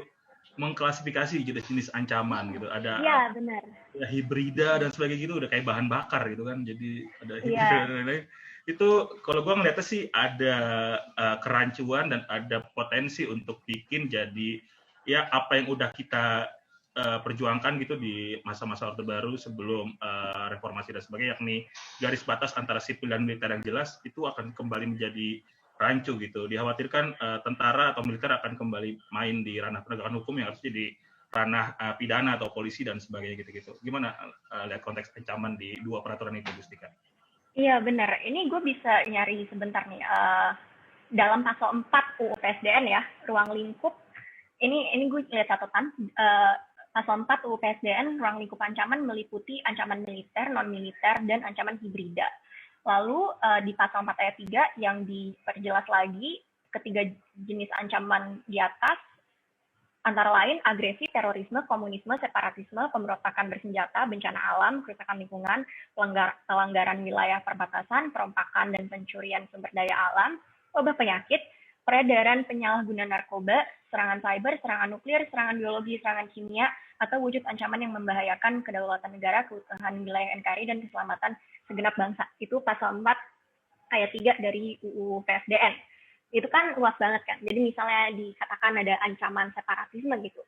mengklasifikasi jenis-jenis ancaman gitu. Ada Iya, benar. ya, hibrida dan sebagainya gitu udah kayak bahan bakar gitu kan. Jadi ada hibrida Iya. dan lain-lain. Itu kalau gue ngeliatnya sih ada kerancuan dan ada potensi untuk bikin jadi ya apa yang udah kita perjuangkan gitu di masa-masa Orde Baru sebelum reformasi dan sebagainya, yakni garis batas antara sipil dan militer yang jelas itu akan kembali menjadi rancu gitu. Dikhawatirkan tentara atau militer akan kembali main di ranah penegakan hukum yang harusnya di ranah pidana atau polisi dan sebagainya gitu-gitu. Gimana lihat konteks ancaman di dua peraturan itu, Gustika? Iya, benar. Ini gue bisa nyari sebentar nih. Dalam pasal 4 UU PSDN ya, ruang lingkup. Ini gue lihat catatan. Pasal 4 UU PSDN, ruang lingkup ancaman meliputi ancaman militer, non-militer, dan ancaman hibrida. Lalu di pasal 4 ayat 3 yang diperjelas lagi, ketiga jenis ancaman di atas, antara lain agresi, terorisme, komunisme, separatisme, pemberontakan bersenjata, bencana alam, kerusakan lingkungan, pelanggaran wilayah perbatasan, perompakan dan pencurian sumber daya alam, wabah penyakit, peredaran penyalahgunaan narkoba, serangan cyber, serangan nuklir, serangan biologi, serangan kimia, atau wujud ancaman yang membahayakan kedaulatan negara, keutuhan wilayah NKRI, dan keselamatan segenap bangsa. Itu pasal 4 ayat 3 dari UU PSDN. Itu kan luas banget kan. Jadi misalnya dikatakan ada ancaman separatisme gitu,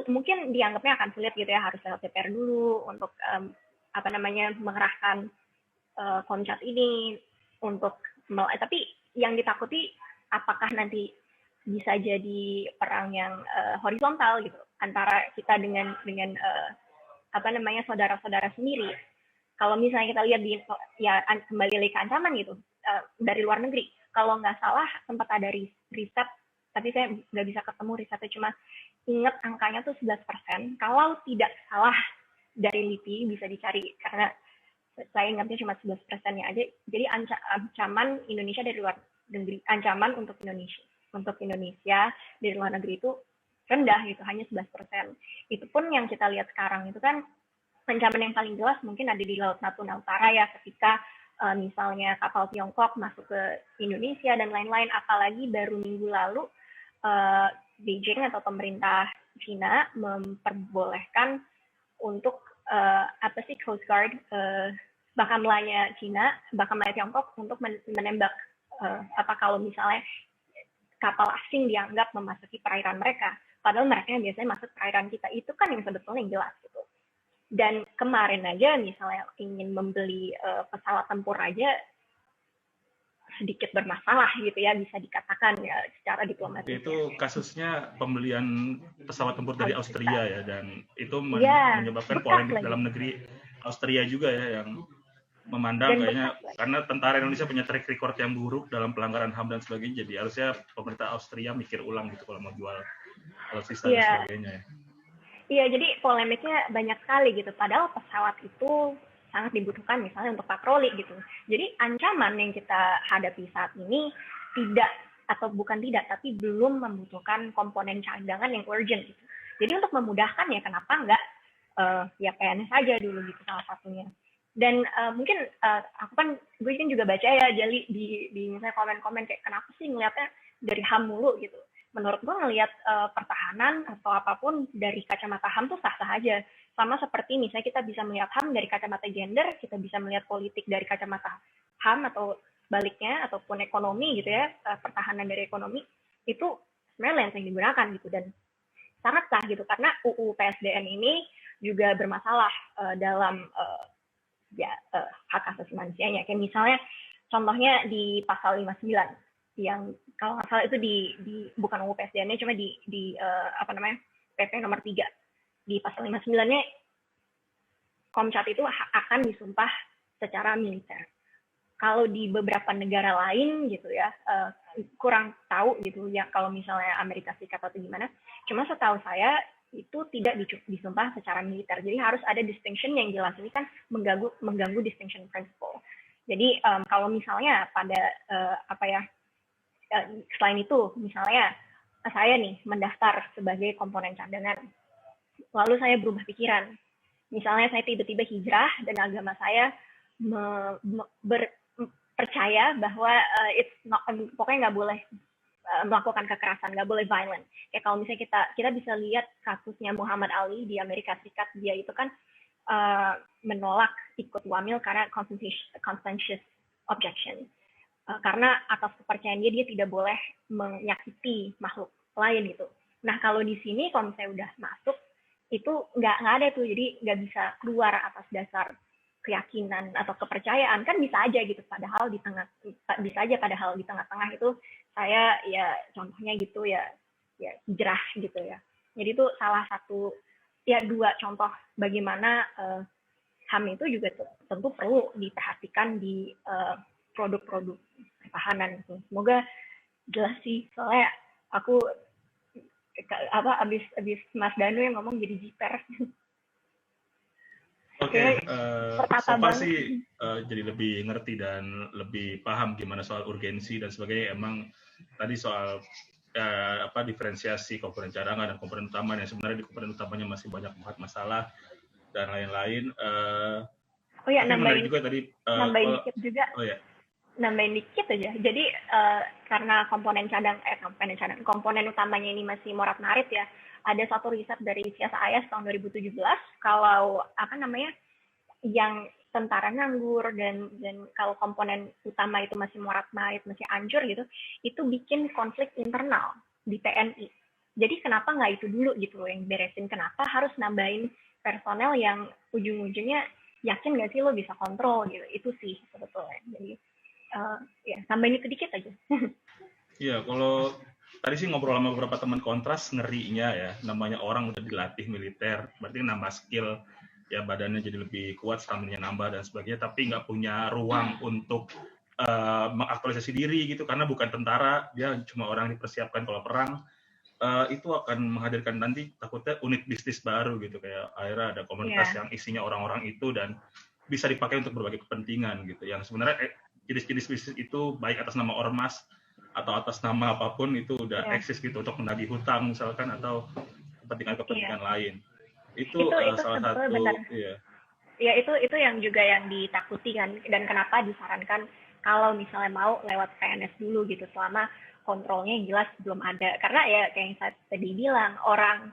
mungkin dianggapnya akan sulit gitu ya, harus lewat DPR dulu untuk mengerahkan Komcat ini untuk tapi yang ditakuti apakah nanti bisa jadi perang yang horizontal gitu antara kita dengan saudara-saudara sendiri. Kalau misalnya kita lihat kembali lagi ke ancaman gitu dari luar negeri, kalau nggak salah sempat ada riset, tapi saya nggak bisa ketemu risetnya, cuma ingat angkanya tuh 11%. Kalau tidak salah dari LIPI bisa dicari karena saya ingatnya cuma 11%-nya aja. Jadi ancaman Indonesia dari luar negeri, ancaman untuk Indonesia dari luar negeri itu rendah gitu, hanya 11%. Itu pun yang kita lihat sekarang itu kan ancaman yang paling jelas mungkin ada di Laut Natuna Utara ya, ketika misalnya kapal Tiongkok masuk ke Indonesia dan lain-lain. Apalagi baru minggu lalu Beijing atau pemerintah China memperbolehkan untuk Coast Guard Bakamlanya Tiongkok untuk menembak kalau misalnya kapal asing dianggap memasuki perairan mereka, padahal mereka yang biasanya masuk perairan kita. Itu kan yang sebetulnya yang jelas gitu. Dan kemarin aja misalnya ingin membeli pesawat tempur aja sedikit bermasalah gitu ya, bisa dikatakan ya secara diplomatis. Itu kasusnya pembelian pesawat tempur dari Austria ya, dan itu menyebabkan polemik dalam negeri Austria juga ya, yang memandang kayaknya karena tentara Indonesia punya track record yang buruk dalam pelanggaran HAM dan sebagainya, jadi harusnya pemerintah Austria mikir ulang gitu kalau mau jual alutsista dan sebagainya ya. Iya, jadi polemiknya banyak sekali gitu. Padahal pesawat itu sangat dibutuhkan misalnya untuk patroli gitu. Jadi ancaman yang kita hadapi saat ini tapi belum membutuhkan komponen cadangan yang urgent gitu. Jadi untuk memudahkan ya kenapa enggak ya PNS saja dulu gitu salah satunya. Dan mungkin gue kan juga baca ya Jali di misalnya komen-komen kayak kenapa sih ngeliatnya dari HAM mulu gitu. Menurut gue ngelihat pertahanan atau apapun dari kacamata HAM tuh sah-sah aja. Sama seperti misalnya kita bisa melihat HAM dari kacamata gender, kita bisa melihat politik dari kacamata HAM atau baliknya, ataupun ekonomi gitu ya, pertahanan dari ekonomi, itu sebenarnya lens yang digunakan gitu. Dan sangat sah gitu, karena UU PSDN ini juga bermasalah dalam hak asasi manusianya. Kayak misalnya contohnya di pasal 59 yang kalau nggak salah itu di bukan UU PSDN-nya, cuma di PP nomor 3 di pasal 59-nya Komcat itu akan disumpah secara militer. Kalau di beberapa negara lain gitu ya, kurang tahu gitu ya kalau misalnya Amerika Serikat atau gimana, cuma setahu saya itu tidak disumpah secara militer. Jadi harus ada distinction yang jelas. Ini kan mengganggu distinction principle. Jadi kalau misalnya pada selain itu, misalnya saya nih mendaftar sebagai komponen cadangan, lalu saya berubah pikiran. Misalnya saya tiba-tiba hijrah dan agama saya percaya bahwa pokoknya nggak boleh melakukan kekerasan, nggak boleh violent. Kayak kalau misalnya kita bisa lihat kasusnya Muhammad Ali di Amerika Serikat, dia itu kan menolak ikut wamil karena conscientious objection. Karena atas kepercayaan dia tidak boleh menyakiti makhluk lain gitu. Nah kalau di sini kalau misalnya udah masuk itu nggak ada tuh, jadi nggak bisa keluar atas dasar keyakinan atau kepercayaan, kan bisa aja gitu, padahal di tengah-tengah itu saya ya contohnya gitu ya hijrah gitu ya. Jadi itu salah satu ya dua contoh bagaimana HAM itu juga tentu perlu diperhatikan di produk-produk pertahanan gitu. Semoga jelas sih, soalnya aku abis Mas Danu yang ngomong jadi jiper. Oke, so far sih jadi lebih ngerti dan lebih paham gimana soal urgensi dan sebagainya. Emang tadi soal diferensiasi komponen cadangan dan komponen utama, yang sebenarnya di komponen utamanya masih banyak masalah dan lain-lain. Oh ya, nambahin dikit juga. Oh ya. Nambahin dikit aja. Jadi karena komponen utamanya ini masih morat-marit ya. Ada satu riset dari CSIS tahun 2017 kalau yang tentara nganggur dan kalau komponen utama itu masih morat-marit, masih hancur gitu, itu bikin konflik internal di TNI. Jadi kenapa nggak itu dulu gitu loh yang beresin? Kenapa harus nambahin personel yang ujung-ujungnya yakin nggak sih lo bisa kontrol gitu? Itu sih sebetulnya. Jadi ya tambahin itu dikit aja. Iya, kalau tadi sih ngobrol sama beberapa teman kontras, ngerinya ya, namanya orang udah dilatih militer, berarti nambah skill, ya badannya jadi lebih kuat, stamina nambah dan sebagainya, tapi nggak punya ruang untuk mengaktualisasi diri gitu, karena bukan tentara, dia cuma orang yang dipersiapkan kalau perang. Itu akan menghadirkan nanti takutnya unit bisnis baru gitu, kayak akhirnya ada komunitas yang isinya orang-orang itu dan bisa dipakai untuk berbagai kepentingan gitu, yang sebenarnya jenis-jenis bisnis itu baik atas nama ormas atau atas nama apapun itu udah eksis gitu untuk menagih hutang misalkan atau kepentingan lain. Itu salah satu benar. Ya itu yang juga yang ditakuti kan, dan kenapa disarankan kalau misalnya mau lewat PNS dulu gitu selama kontrolnya yang jelas belum ada, karena ya kayak yang saya tadi bilang, orang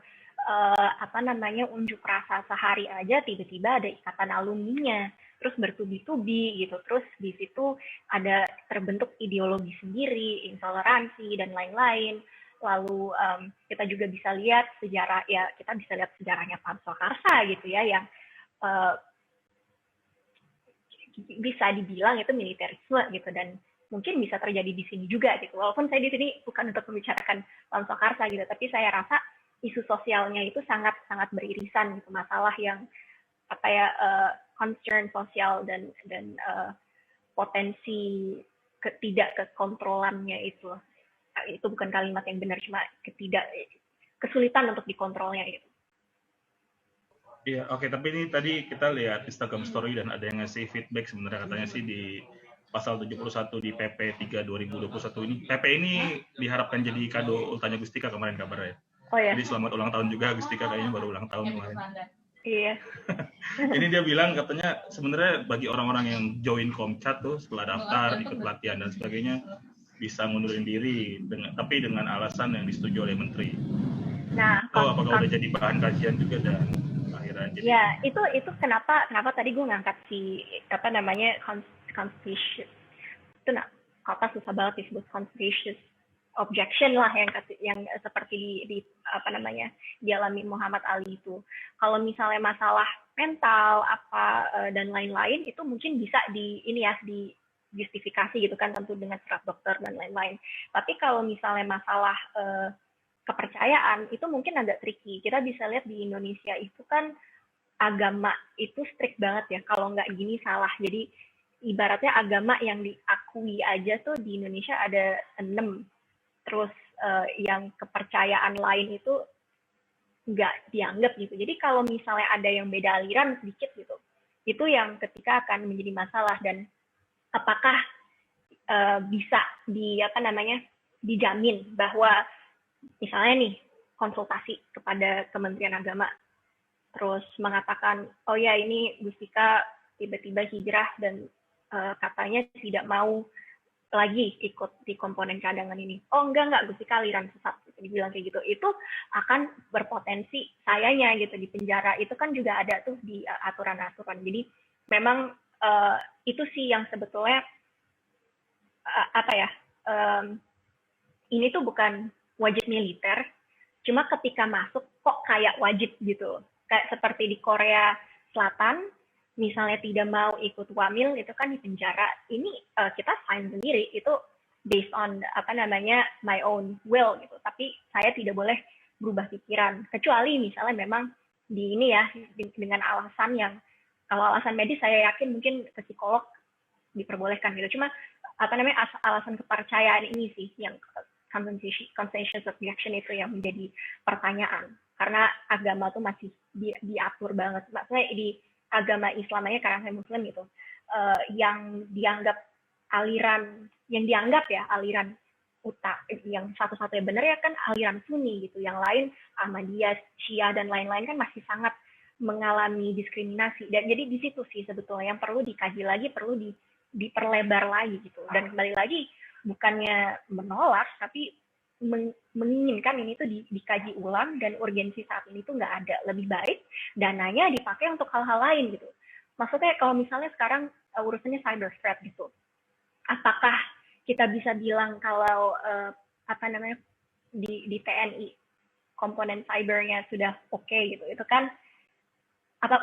unjuk rasa sehari aja tiba-tiba ada ikatan alumninya, terus bertubi-tubi gitu, terus di situ ada terbentuk ideologi sendiri, intoleransi dan lain-lain. Lalu kita juga bisa lihat sejarahnya Pam Swakarsa gitu ya, yang bisa dibilang itu militerisme gitu, dan mungkin bisa terjadi di sini juga gitu. Walaupun saya di sini bukan untuk membicarakan Pam Swakarsa gitu, tapi saya rasa isu sosialnya itu sangat beririsan gitu, masalah yang concern sosial dan potensi ketidakkekontrolannya itu bukan kalimat yang benar, cuma kesulitan untuk dikontrolnya itu. Iya, oke. Tapi ini tadi kita lihat Instagram story dan ada yang ngasih feedback, sebenarnya katanya sih di pasal 71 di PP 3 2021 ini. PP ini diharapkan jadi kado ultanya Gustika kemarin kabarnya. Oh ya. Jadi selamat ulang tahun juga Gustika, kayaknya baru ulang tahun kemarin. Iya. Ini dia bilang katanya sebenarnya bagi orang-orang yang join Komcat tuh setelah daftar, ikut pelatihan dan sebagainya bisa ngundurin diri tapi dengan alasan yang disetujui oleh menteri. Nah, apakah udah jadi bahan kajian juga dan akhirnya jadi. Ya, itu kenapa tadi gue ngangkat conspicuous. Itu kata susah banget disebut conspicuous objection lah yang seperti dialami Muhammad Ali itu. Kalau misalnya masalah mental dan lain-lain itu mungkin bisa dijustifikasi gitu kan, tentu dengan surat dokter dan lain-lain. Tapi kalau misalnya masalah kepercayaan itu mungkin agak tricky. Kita bisa lihat di Indonesia itu kan agama itu strict banget ya, kalau nggak gini salah. Jadi ibaratnya agama yang diakui aja tuh di Indonesia ada 6. Terus yang kepercayaan lain itu nggak dianggap gitu. Jadi kalau misalnya ada yang beda aliran sedikit gitu, itu yang ketika akan menjadi masalah. Dan apakah bisa dijamin bahwa misalnya nih konsultasi kepada Kementerian Agama, terus mengatakan, oh ya ini Gustika tiba-tiba hijrah dan katanya tidak mau lagi ikut di komponen cadangan ini. Oh enggak Gustika aliran sesat, gitu, dibilang kayak gitu. Itu akan berpotensi sayanya gitu di penjara. Itu kan juga ada tuh di aturan-aturan. Jadi memang itu sih yang sebetulnya apa ya? Ini tuh bukan wajib militer, cuma ketika masuk kok kayak wajib gitu. Kayak seperti di Korea Selatan, misalnya tidak mau ikut wamil itu kan di penjara. Ini kita fine sendiri, itu based on apa namanya my own will gitu. Tapi saya tidak boleh berubah pikiran, kecuali misalnya memang di ini ya dengan alasan yang kalau alasan medis saya yakin mungkin ke psikolog diperbolehkan gitu. Cuma apa namanya alasan kepercayaan ini sih yang conscientious objection itu yang menjadi pertanyaan, karena agama tuh masih diatur banget. Maksudnya di agama Islamnya karena saya Muslim gitu, yang dianggap aliran yang satu-satunya benar ya kan aliran Sunni gitu. Yang lain Ahmadiyah, Syiah dan lain-lain kan masih sangat mengalami diskriminasi. Dan jadi di situ sih sebetulnya yang perlu dikaji lagi, perlu diperlebar lagi gitu. Dan kembali lagi bukannya menolak, tapi menginginkan ini tuh dikaji ulang, dan urgensi saat ini tuh nggak ada. Lebih baik dananya dipakai untuk hal-hal lain gitu. Maksudnya kalau misalnya sekarang urusannya cyber threat gitu, apakah kita bisa bilang kalau di TNI komponen cybernya sudah oke gitu? Itu kan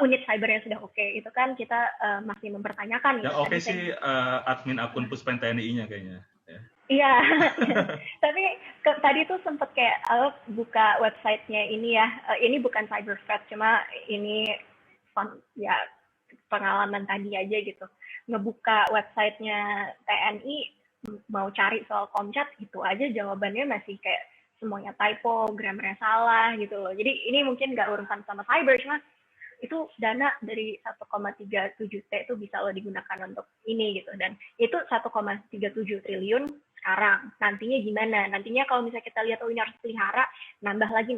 unit cybernya sudah oke, itu kan kita masih mempertanyakan. Ya oke sih admin akun Puspen TNI-nya kayaknya. Iya, tapi tadi tuh sempet kayak buka websitenya ini ya, ini bukan cyber threat, cuma ini ya pengalaman tadi aja gitu. Ngebuka websitenya TNI, mau cari soal Komcat, gitu aja jawabannya masih kayak semuanya typo, grammarnya salah gitu loh. Jadi ini mungkin nggak urusan sama cyber, cuma itu dana dari 1,37 T itu bisa lo digunakan untuk ini gitu, dan itu 1,37 triliun sekarang. Nantinya gimana? Nantinya kalau misalnya kita lihat ini harus pelihara, nambah lagi,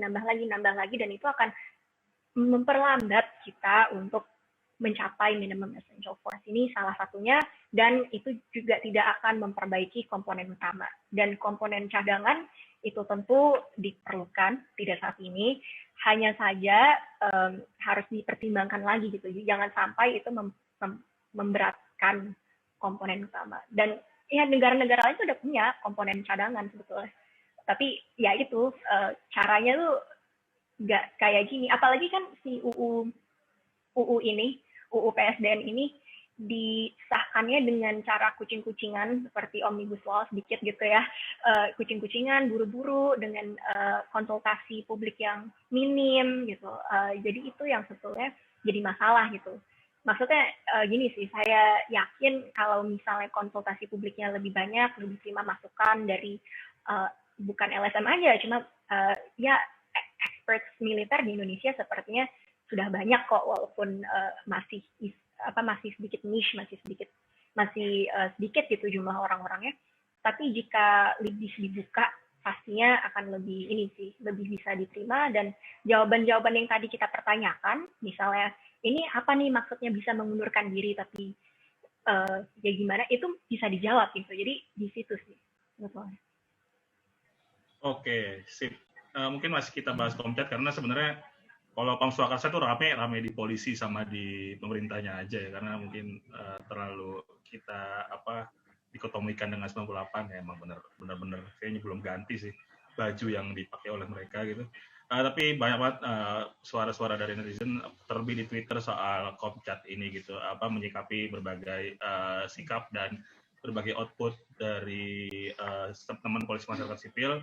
dan itu akan memperlambat kita untuk mencapai minimum essential force ini salah satunya, dan itu juga tidak akan memperbaiki komponen utama. Dan komponen cadangan itu tentu diperlukan, tidak saat ini, hanya saja harus dipertimbangkan lagi gitu. Jangan sampai itu memberatkan komponen utama. Dan ya negara-negara lain itu udah punya komponen cadangan sebetulnya. Tapi ya itu caranya tuh nggak kayak gini. Apalagi kan si UU PSDN ini disahkannya dengan cara kucing-kucingan seperti omnibus law sedikit gitu ya, kucing-kucingan, buru-buru dengan konsultasi publik yang minim gitu. Jadi itu yang sebetulnya jadi masalah gitu. Maksudnya gini sih, saya yakin kalau misalnya konsultasi publiknya lebih banyak, lebih terima masukan dari bukan LSM aja, cuma ya experts militer di Indonesia sepertinya sudah banyak kok, walaupun masih sedikit niche, masih sedikit gitu jumlah orang-orangnya. Tapi jika lebih dibuka, pastinya akan lebih bisa diterima, dan jawaban-jawaban yang tadi kita pertanyakan, misalnya ini apa nih maksudnya bisa mengundurkan diri tapi ya gimana, itu bisa dijawab gitu. Jadi di situ sih sebetulnya. Oke, sip. Mungkin masih kita bahas Komcat karena sebenarnya kalau Pam Swakarsa itu rame di polisi sama di pemerintahnya aja ya, karena mungkin terlalu kita dikotomikan dengan 98 ya, emang benar-benar kayaknya belum ganti sih baju yang dipakai oleh mereka gitu. Tapi banyak banget suara-suara dari netizen terlebih di Twitter soal Komcat ini gitu, menyikapi berbagai sikap dan berbagai output dari teman polisi masyarakat sipil.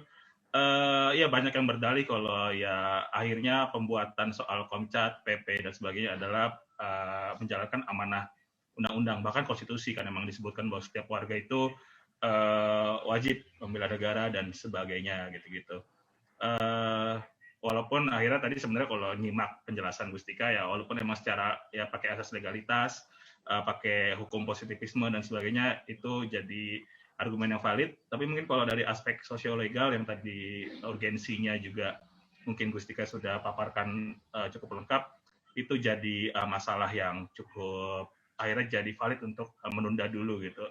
Ya banyak yang berdalih kalau ya akhirnya pembuatan soal Komcat, PP dan sebagainya adalah menjalankan amanah undang-undang, bahkan konstitusi kan memang disebutkan bahwa setiap warga itu wajib membela negara dan sebagainya gitu-gitu. Walaupun akhirnya tadi sebenarnya kalau nyimak penjelasan Gustika ya, walaupun memang secara ya pakai asas legalitas, pakai hukum positivisme dan sebagainya, itu jadi argumen yang valid, tapi mungkin kalau dari aspek sosio-legal yang tadi urgensinya juga mungkin Gustika sudah paparkan cukup lengkap, itu jadi masalah yang cukup akhirnya jadi valid untuk menunda dulu gitu.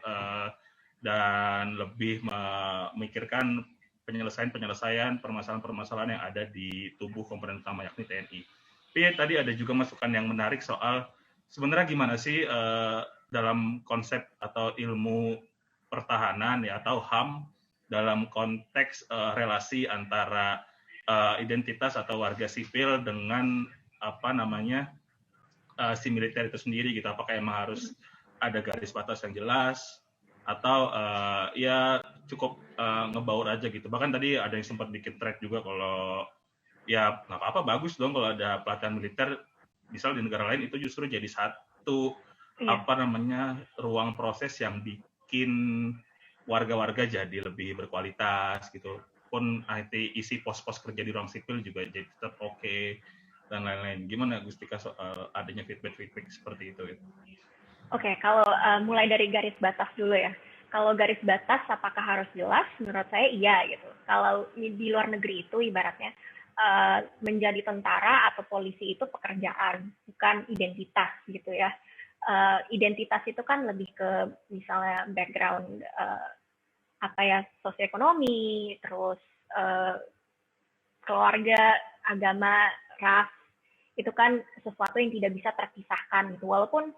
dan lebih memikirkan penyelesaian permasalahan-permasalahan yang ada di tubuh komponen utama yakni TNI. Tapi tadi ada juga masukan yang menarik soal sebenarnya gimana sih dalam konsep atau ilmu pertahanan ya atau HAM dalam konteks relasi antara identitas atau warga sipil dengan apa namanya si militer itu sendiri gitu. Apakah emang harus ada garis batas yang jelas atau ya cukup ngebaur aja gitu. Bahkan tadi ada yang sempat bikin thread juga kalau ya nggak apa-apa, bagus dong kalau ada pelatihan militer misal di negara lain itu justru jadi satu apa namanya ruang proses yang bikin warga-warga jadi lebih berkualitas gitu. Pun isi pos-pos kerja di ruang sipil juga jadi tetap oke dan lain-lain. Gimana Gustika soal adanya feedback seperti itu? Oke, kalau mulai dari garis batas dulu ya. Kalau garis batas apakah harus jelas? Menurut saya iya gitu. Kalau di luar negeri itu ibaratnya menjadi tentara atau polisi itu pekerjaan, bukan identitas gitu ya. Identitas itu kan lebih ke misalnya background apa ya, sosioekonomi, terus keluarga, agama, ras, itu kan sesuatu yang tidak bisa terpisahkan gitu. Walaupun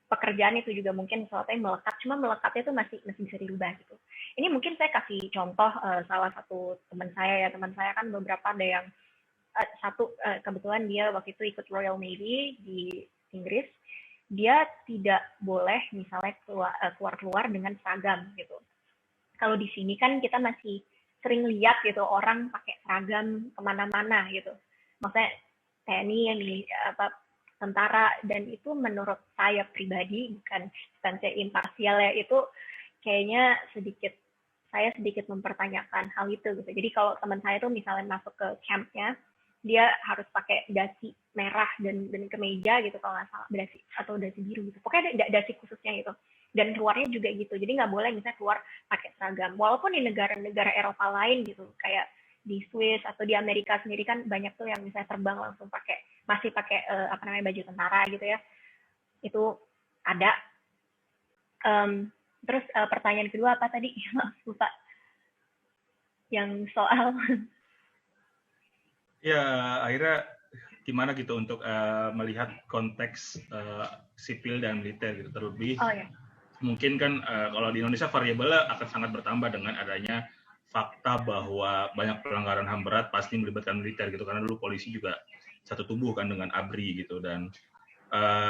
pekerjaan itu juga mungkin sesuatu yang melekat, cuma melekatnya itu masih bisa dirubah gitu. Ini mungkin saya kasih contoh salah satu teman saya kan beberapa ada yang satu kebetulan dia waktu itu ikut Royal Navy di Inggris, dia tidak boleh misalnya keluar dengan seragam gitu. Kalau di sini kan kita masih sering lihat gitu orang pakai seragam kemana-mana gitu. Maksudnya TNI yang tentara, dan itu menurut saya pribadi bukan saya imparsial ya, itu kayaknya saya sedikit mempertanyakan hal itu gitu. Jadi kalau teman saya tuh misalnya masuk ke campnya, dia harus pakai dasi merah dan kemeja gitu kalau nggak salah, dasi atau dasi biru gitu. Pokoknya ada dasi khususnya gitu. Dan keluarnya juga gitu. Jadi nggak boleh misalnya keluar pakai seragam. Walaupun di negara-negara Eropa lain gitu, kayak di Swiss atau di Amerika sendiri kan banyak tuh yang misalnya terbang langsung masih pakai baju tentara gitu ya. Itu ada. Terus pertanyaan kedua apa tadi? Lupa. Yang soal ya akhirnya gimana gitu untuk melihat konteks sipil dan militer gitu, terlebih mungkin kan kalau di Indonesia variabelnya akan sangat bertambah dengan adanya fakta bahwa banyak pelanggaran HAM berat pasti melibatkan militer gitu, karena dulu polisi juga satu tubuh kan dengan ABRI gitu. Dan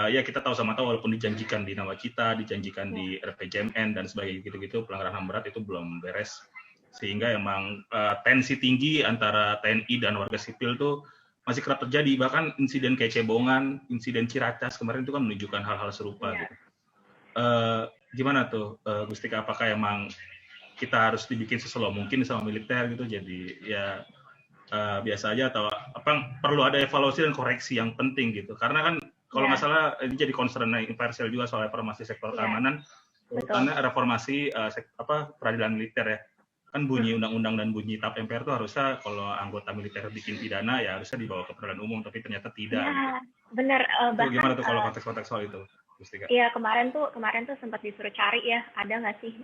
ya kita tahu sama tahu walaupun dijanjikan di Nawacita, dijanjikan di RPJMN dan sebagainya gitu-gitu, pelanggaran HAM berat itu belum beres, sehingga emang tensi tinggi antara TNI dan warga sipil tuh masih kerap terjadi. Bahkan insiden kayak Cebongan, insiden Ciracas kemarin itu kan menunjukkan hal-hal serupa gitu. Gimana tuh Gustika, apakah emang kita harus dibikin seslow mungkin sama militer gitu, jadi ya biasa aja, atau apa perlu ada evaluasi dan koreksi yang penting gitu? Karena kan kalau nggak salah ini jadi concern imparsial juga soal reformasi sektor keamanan, urutannya reformasi peradilan militer ya. Kan bunyi undang-undang dan bunyi TAP MPR itu harusnya kalau anggota militer bikin pidana ya harusnya dibawa ke peradilan umum, tapi ternyata tidak. Ya, gitu. Benar. Gimana tuh kalau konteks-konteks soal itu? Iya, kemarin tuh sempat disuruh cari ya, ada nggak sih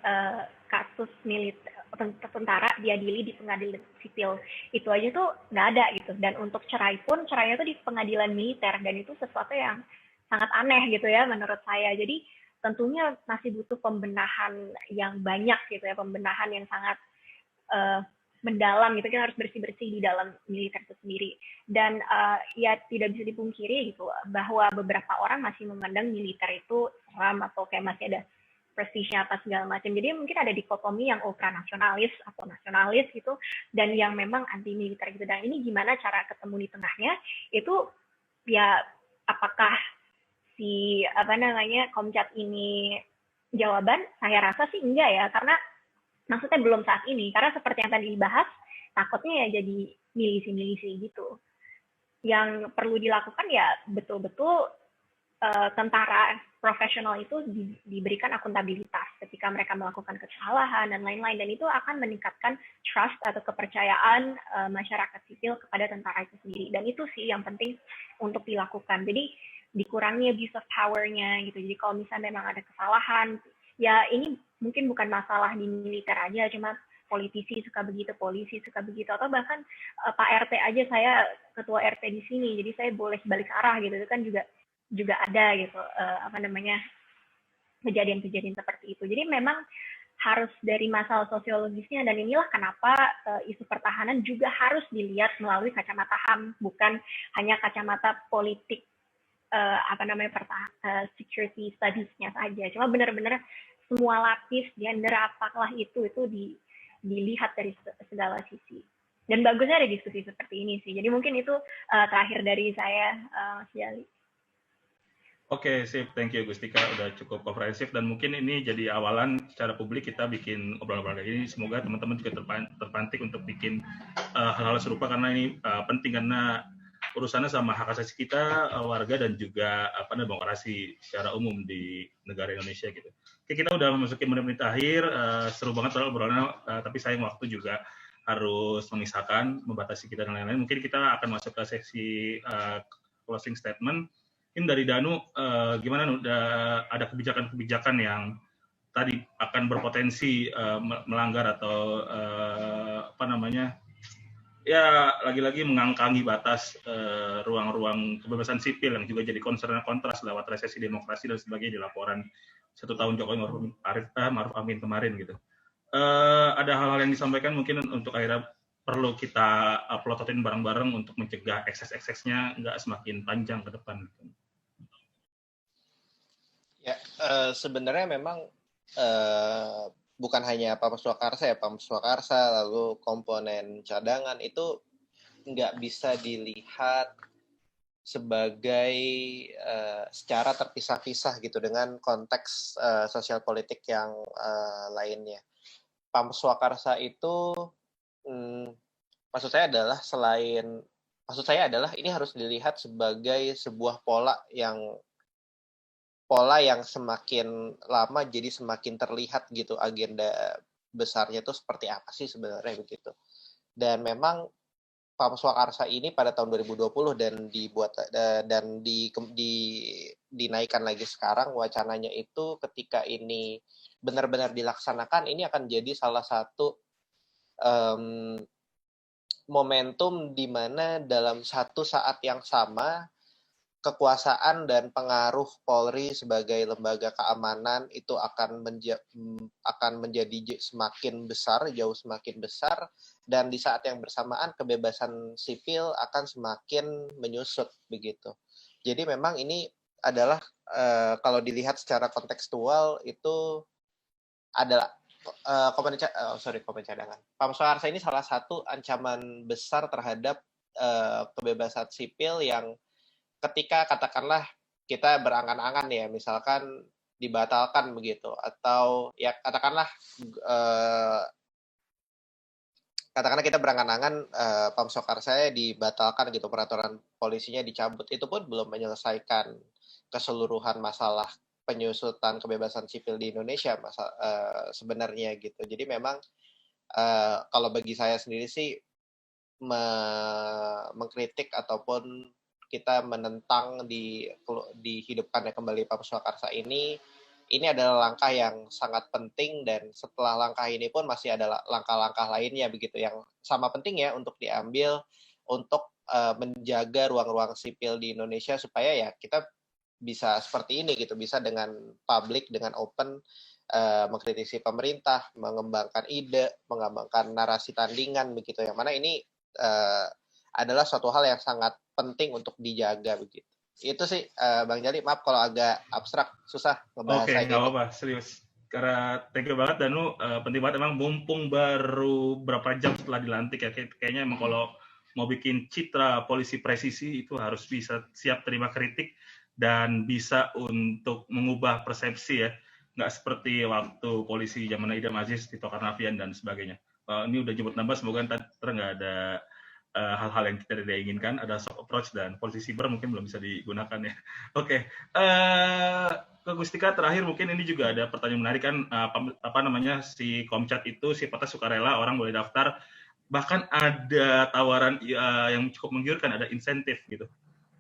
kasus militer tentara diadili di pengadilan sipil. Itu aja tuh nggak ada gitu. Dan untuk cerainya tuh di pengadilan militer, dan itu sesuatu yang sangat aneh gitu ya menurut saya. Jadi tentunya masih butuh pembenahan yang banyak gitu ya, pembenahan yang sangat mendalam gitu. Kita harus bersih-bersih di dalam militer itu sendiri. Dan ya tidak bisa dipungkiri gitu bahwa beberapa orang masih memandang militer itu seram atau kayak masih ada prestisnya apa segala macam. Jadi mungkin ada dikotomi yang ultra nasionalis atau nasionalis gitu, dan yang memang anti militer gitu. Dan ini gimana cara ketemu di tengahnya? Itu ya apakah si Komcat ini jawaban? Saya rasa sih enggak ya, karena maksudnya belum saat ini, karena seperti yang tadi dibahas, takutnya ya jadi milisi-milisi gitu. Yang perlu dilakukan ya betul-betul tentara profesional itu diberikan akuntabilitas ketika mereka melakukan kesalahan dan lain-lain, dan itu akan meningkatkan trust atau kepercayaan masyarakat sipil kepada tentara itu sendiri. Dan itu sih yang penting untuk dilakukan. Jadi dikurangi abuse of power-nya gitu. Jadi kalau misalnya memang ada kesalahan, ya ini mungkin bukan masalah di militer aja, cuma politisi suka begitu, polisi suka begitu, atau bahkan Pak RT aja, saya ketua RT di sini, jadi saya boleh balik arah gitu, itu kan juga ada gitu, kejadian-kejadian seperti itu. Jadi memang harus dari masalah sosiologisnya, dan inilah kenapa isu pertahanan juga harus dilihat melalui kacamata HAM, bukan hanya kacamata politik security studies-nya saja. Cuma benar-benar semua lapis, gender apalah itu dilihat dari segala sisi. Dan bagusnya ada diskusi seperti ini sih. Jadi mungkin itu terakhir dari saya, Mas Jali. Oke, sip. Thank you, Gustika. Udah cukup komprehensif, dan mungkin ini jadi awalan secara publik kita bikin obrolan-obrolan kayak ini. Semoga teman-teman juga terpantik untuk bikin hal-hal serupa, karena ini penting, karena urusannya sama hak asasi kita, warga, dan juga demokrasi secara umum di negara Indonesia gitu. Oke, kita udah memasuki menit-menit akhir. Seru banget soal obrolannya, tapi sayang waktu juga harus memisahkan, membatasi kita dan lain-lain. Mungkin kita akan masuk ke sesi closing statement. Ini dari Danu, gimana udah ada kebijakan-kebijakan yang tadi akan berpotensi melanggar atau ya lagi-lagi mengangkangi batas ruang-ruang kebebasan sipil yang juga jadi concern kontras lewat resesi demokrasi dan sebagainya di laporan 1 tahun Jokowi Maruf Amin kemarin gitu. Ada hal-hal yang disampaikan mungkin untuk akhirnya perlu kita plototin bareng-bareng untuk mencegah ekses-eksesnya nggak semakin panjang ke depan. Ya, sebenarnya memang bukan hanya Pam Swakarsa lalu komponen cadangan itu nggak bisa dilihat sebagai secara terpisah-pisah gitu dengan konteks sosial politik yang lainnya. Pam Swakarsa itu maksud saya adalah ini harus dilihat sebagai sebuah pola yang semakin lama jadi semakin terlihat gitu, agenda besarnya itu seperti apa sih sebenarnya begitu. Dan memang Pam Swakarsa ini pada tahun 2020 dan dinaikkan lagi sekarang, wacananya itu ketika ini benar-benar dilaksanakan, ini akan jadi salah satu momentum di mana dalam satu saat yang sama kekuasaan dan pengaruh Polri sebagai lembaga keamanan itu akan menjadi jauh semakin besar, dan di saat yang bersamaan kebebasan sipil akan semakin menyusut begitu. Jadi memang ini adalah kalau dilihat secara kontekstual itu adalah komponen cadangan. Pam Swakarsa ini salah satu ancaman besar terhadap kebebasan sipil yang ketika katakanlah kita berangan-angan ya, misalkan dibatalkan begitu, atau ya katakanlah kita berangan-angan Pam Swakarsa dibatalkan gitu, peraturan polisinya dicabut, itu pun belum menyelesaikan keseluruhan masalah penyusutan kebebasan sipil di Indonesia sebenarnya gitu. Jadi memang kalau bagi saya sendiri sih mengkritik ataupun kita menentang dihidupkannya kembali Pam Swakarsa ini adalah langkah yang sangat penting, dan setelah langkah ini pun masih ada langkah-langkah lainnya begitu yang sama penting ya untuk diambil untuk menjaga ruang-ruang sipil di Indonesia supaya ya kita bisa seperti ini gitu, bisa dengan publik, dengan open mengkritisi pemerintah, mengembangkan ide, mengembangkan narasi tandingan begitu, yang mana ini adalah suatu hal yang sangat penting untuk dijaga begitu. Itu sih Bang Jali, maaf kalau agak abstrak, susah ngebahas. Oke, nggak apa-apa, serius. Karena thank you banget, Danu, penting banget emang, mumpung baru berapa jam setelah dilantik ya, kayaknya emang kalau mau bikin citra polisi presisi itu harus bisa siap terima kritik dan bisa untuk mengubah persepsi ya, nggak seperti waktu polisi zaman Idam Aziz, Tito Karnavian dan sebagainya. Ini udah jemput nambah, semoga ntar nggak ada hal-hal yang kita tidak inginkan, ada soft approach, dan polisi siber mungkin belum bisa digunakan ya. Oke, ke Gustika terakhir, mungkin ini juga ada pertanyaan menarik kan, si Komcat itu sifatnya sukarela, orang boleh daftar, bahkan ada tawaran yang cukup menggiurkan, ada insentif gitu,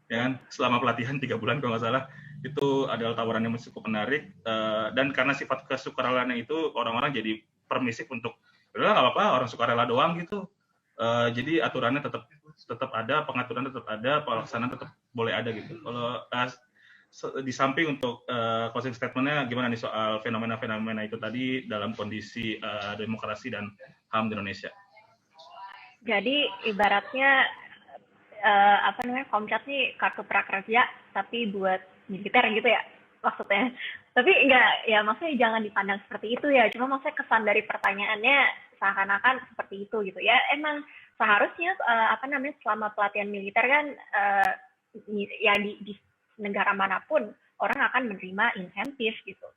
ya kan, selama pelatihan 3 bulan kalau nggak salah. Itu adalah tawaran yang cukup menarik, dan karena sifat kesukarelaannya itu orang-orang jadi permisif untuk udah nggak apa-apa, orang sukarela doang gitu. Jadi aturannya tetap ada, pengaturan tetap ada, pelaksanaan tetap boleh ada gitu. Kalau di samping untuk closing statement-nya gimana nih soal fenomena-fenomena itu tadi dalam kondisi demokrasi dan HAM di Indonesia? Jadi ibaratnya Komcat nih kartu prakerja tapi buat militer gitu ya maksudnya. Tapi enggak, ya maksudnya jangan dipandang seperti itu ya. Cuma maksudnya kesan dari pertanyaannya seakan-akan seperti itu gitu ya. Emang seharusnya selama pelatihan militer kan ya di negara manapun orang akan menerima insentif gitu.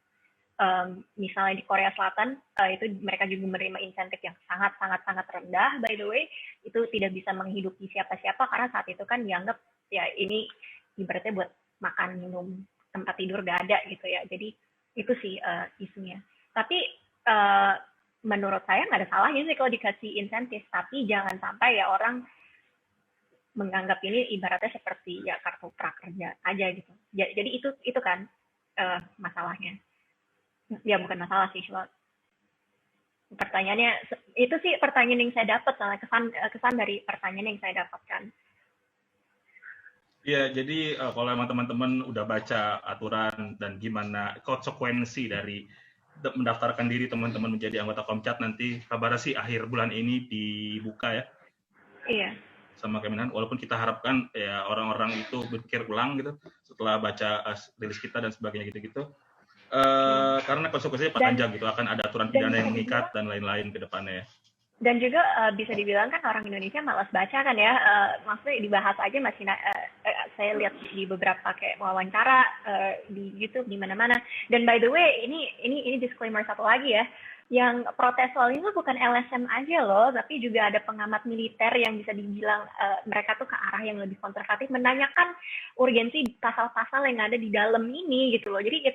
Misalnya di Korea Selatan itu mereka juga menerima insentif yang sangat rendah, by the way. Itu tidak bisa menghidupi siapa-siapa karena saat itu kan dianggap ya ini ibaratnya buat makan minum, tempat tidur gak ada gitu ya. Jadi itu sih isunya. Tapi menurut saya nggak ada salahnya sih kalau dikasih insentif, tapi jangan sampai ya orang menganggap ini ibaratnya seperti ya kartu prakerja aja gitu. Jadi itu kan masalahnya. Ya bukan masalah sih, cuma pertanyaannya itu sih pertanyaan yang saya dapat, soalnya kesan dari pertanyaan yang saya dapatkan. Iya, jadi kalau emang teman-teman udah baca aturan dan gimana konsekuensi dari mendaftarkan diri teman-teman menjadi anggota Komcat, nanti kabarnya sih akhir bulan ini dibuka ya. Iya. Sama Kemenhan, walaupun kita harapkan ya orang-orang itu berpikir ulang gitu setelah baca rilis kita dan sebagainya gitu-gitu. Karena konsekuensinya panjang gitu, akan ada aturan pidana yang mengikat dan lain-lain ke depannya ya. Dan juga bisa dibilang kan orang Indonesia malas baca kan ya, maksudnya dibahas aja masih saya lihat di beberapa kayak wawancara di YouTube di mana-mana. Dan by the way ini disclaimer satu lagi ya, yang protes soal ini bukan LSM aja loh, tapi juga ada pengamat militer yang bisa dibilang mereka tuh ke arah yang lebih konservatif, menanyakan urgensi pasal-pasal yang ada di dalam ini gitu loh. Jadi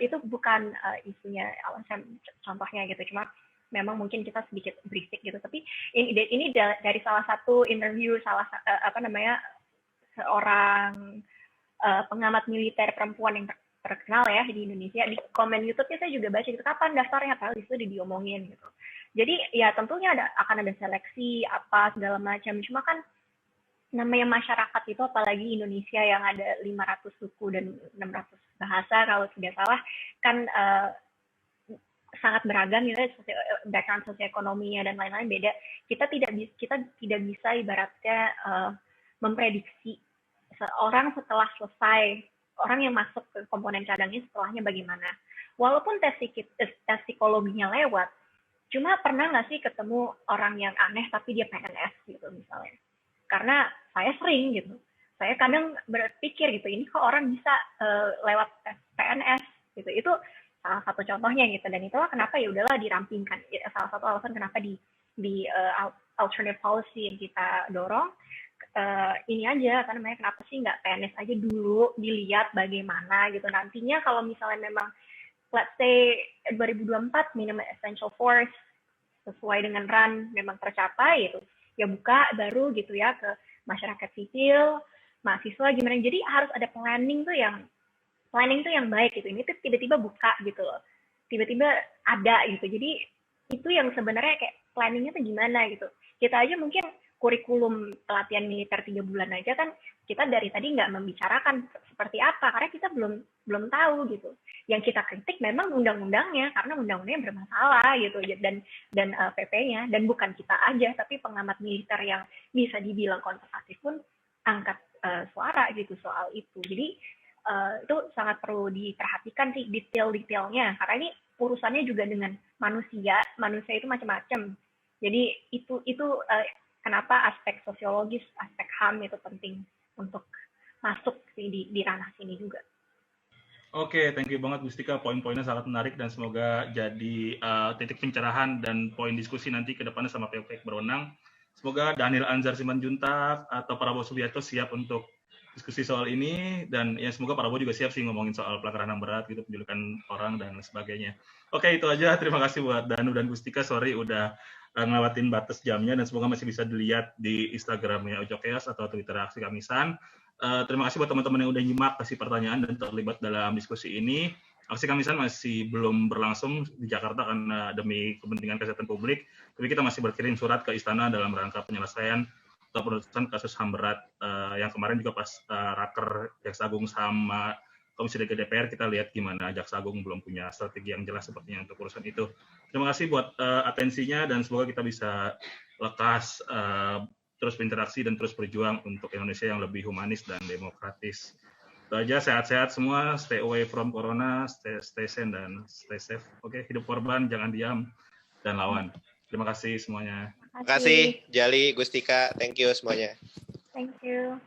itu bukan isunya LSM contohnya gitu, cuma memang mungkin kita sedikit berisik gitu. Tapi ini dari salah satu interview seorang pengamat militer perempuan yang terkenal ya di Indonesia. Di komen YouTube-nya saya juga baca gitu, kapan daftarnya, padahal itu diomongin gitu. Jadi ya tentunya akan ada seleksi apa segala macam. Cuma kan namanya masyarakat itu, apalagi Indonesia yang ada 500 suku dan 600 bahasa kalau tidak salah, kan sangat beragam ya, background sosioekonominya dan lain-lain beda. Kita tidak bisa ibaratnya memprediksi seorang setelah selesai, orang yang masuk ke komponen cadangnya setelahnya bagaimana. Walaupun tes psikologinya lewat, cuma pernah nggak sih ketemu orang yang aneh tapi dia PNS gitu misalnya? Karena saya sering gitu, saya kadang berpikir gitu, ini kok orang bisa lewat tes PNS gitu. Itu salah satu contohnya gitu, dan itulah kenapa ya udahlah dirampingkan. Salah satu alasan kenapa di alternative policy yang kita dorong ini aja, karena kenapa sih nggak PNS aja dulu, dilihat bagaimana gitu. Nantinya kalau misalnya memang let's say 2024 minimum essential force sesuai dengan RAN memang tercapai gitu, ya buka baru gitu ya ke masyarakat sipil, mahasiswa gimana. Jadi harus ada planning tuh yang baik gitu. Ini tuh tiba-tiba buka gitu loh, tiba-tiba ada gitu. Jadi itu yang sebenarnya kayak planningnya tuh gimana gitu. Kita aja mungkin kurikulum pelatihan militer 3 bulan aja kan kita dari tadi nggak membicarakan seperti apa, karena kita belum tahu gitu. Yang kita kritik memang undang-undangnya, karena undang-undangnya bermasalah gitu, dan PP-nya, dan bukan kita aja, tapi pengamat militer yang bisa dibilang konservatif pun angkat suara gitu soal itu. Jadi itu sangat perlu diperhatikan sih detail-detailnya, karena ini urusannya juga dengan manusia itu macam-macam. Jadi itu kenapa aspek sosiologis, aspek HAM itu penting untuk masuk di ranah sini juga. Oke, thank you banget Gustika, poin-poinnya sangat menarik dan semoga jadi titik pencerahan dan poin diskusi nanti ke depannya sama pihak-pihak berwenang. Semoga Daniel Anzar Simanjuntak atau Prabowo Subianto siap untuk diskusi soal ini, dan ya semoga Prabowo juga siap sih ngomongin soal pelanggaran HAM berat gitu, penculikan orang dan sebagainya. Oke, itu aja. Terima kasih buat Danu dan Gustika. Sorry udah ngelewatin batas jamnya, dan semoga masih bisa dilihat di Instagramnya Ojo Chaos atau Twitter Aksi Kamisan. Terima kasih buat teman-teman yang udah nyimak, kasih pertanyaan dan terlibat dalam diskusi ini. Aksi Kamisan masih belum berlangsung di Jakarta karena demi kepentingan kesehatan publik, tapi kita masih berkirim surat ke Istana dalam rangka penyelesaian atau penuntutan kasus HAM berat. Yang kemarin juga pas raker Jaksa Agung sama Komisi 3 DPR, kita lihat gimana Jaksa Agung belum punya strategi yang jelas sepertinya untuk urusan itu. Terima kasih buat atensinya dan semoga kita bisa lekas terus berinteraksi dan terus berjuang untuk Indonesia yang lebih humanis dan demokratis. Itu aja, sehat-sehat semua, stay away from corona, stay sane dan stay safe. Oke, hidup korban, jangan diam dan lawan. Terima kasih semuanya. Terima kasih Jali, Gustika, thank you semuanya. Thank you.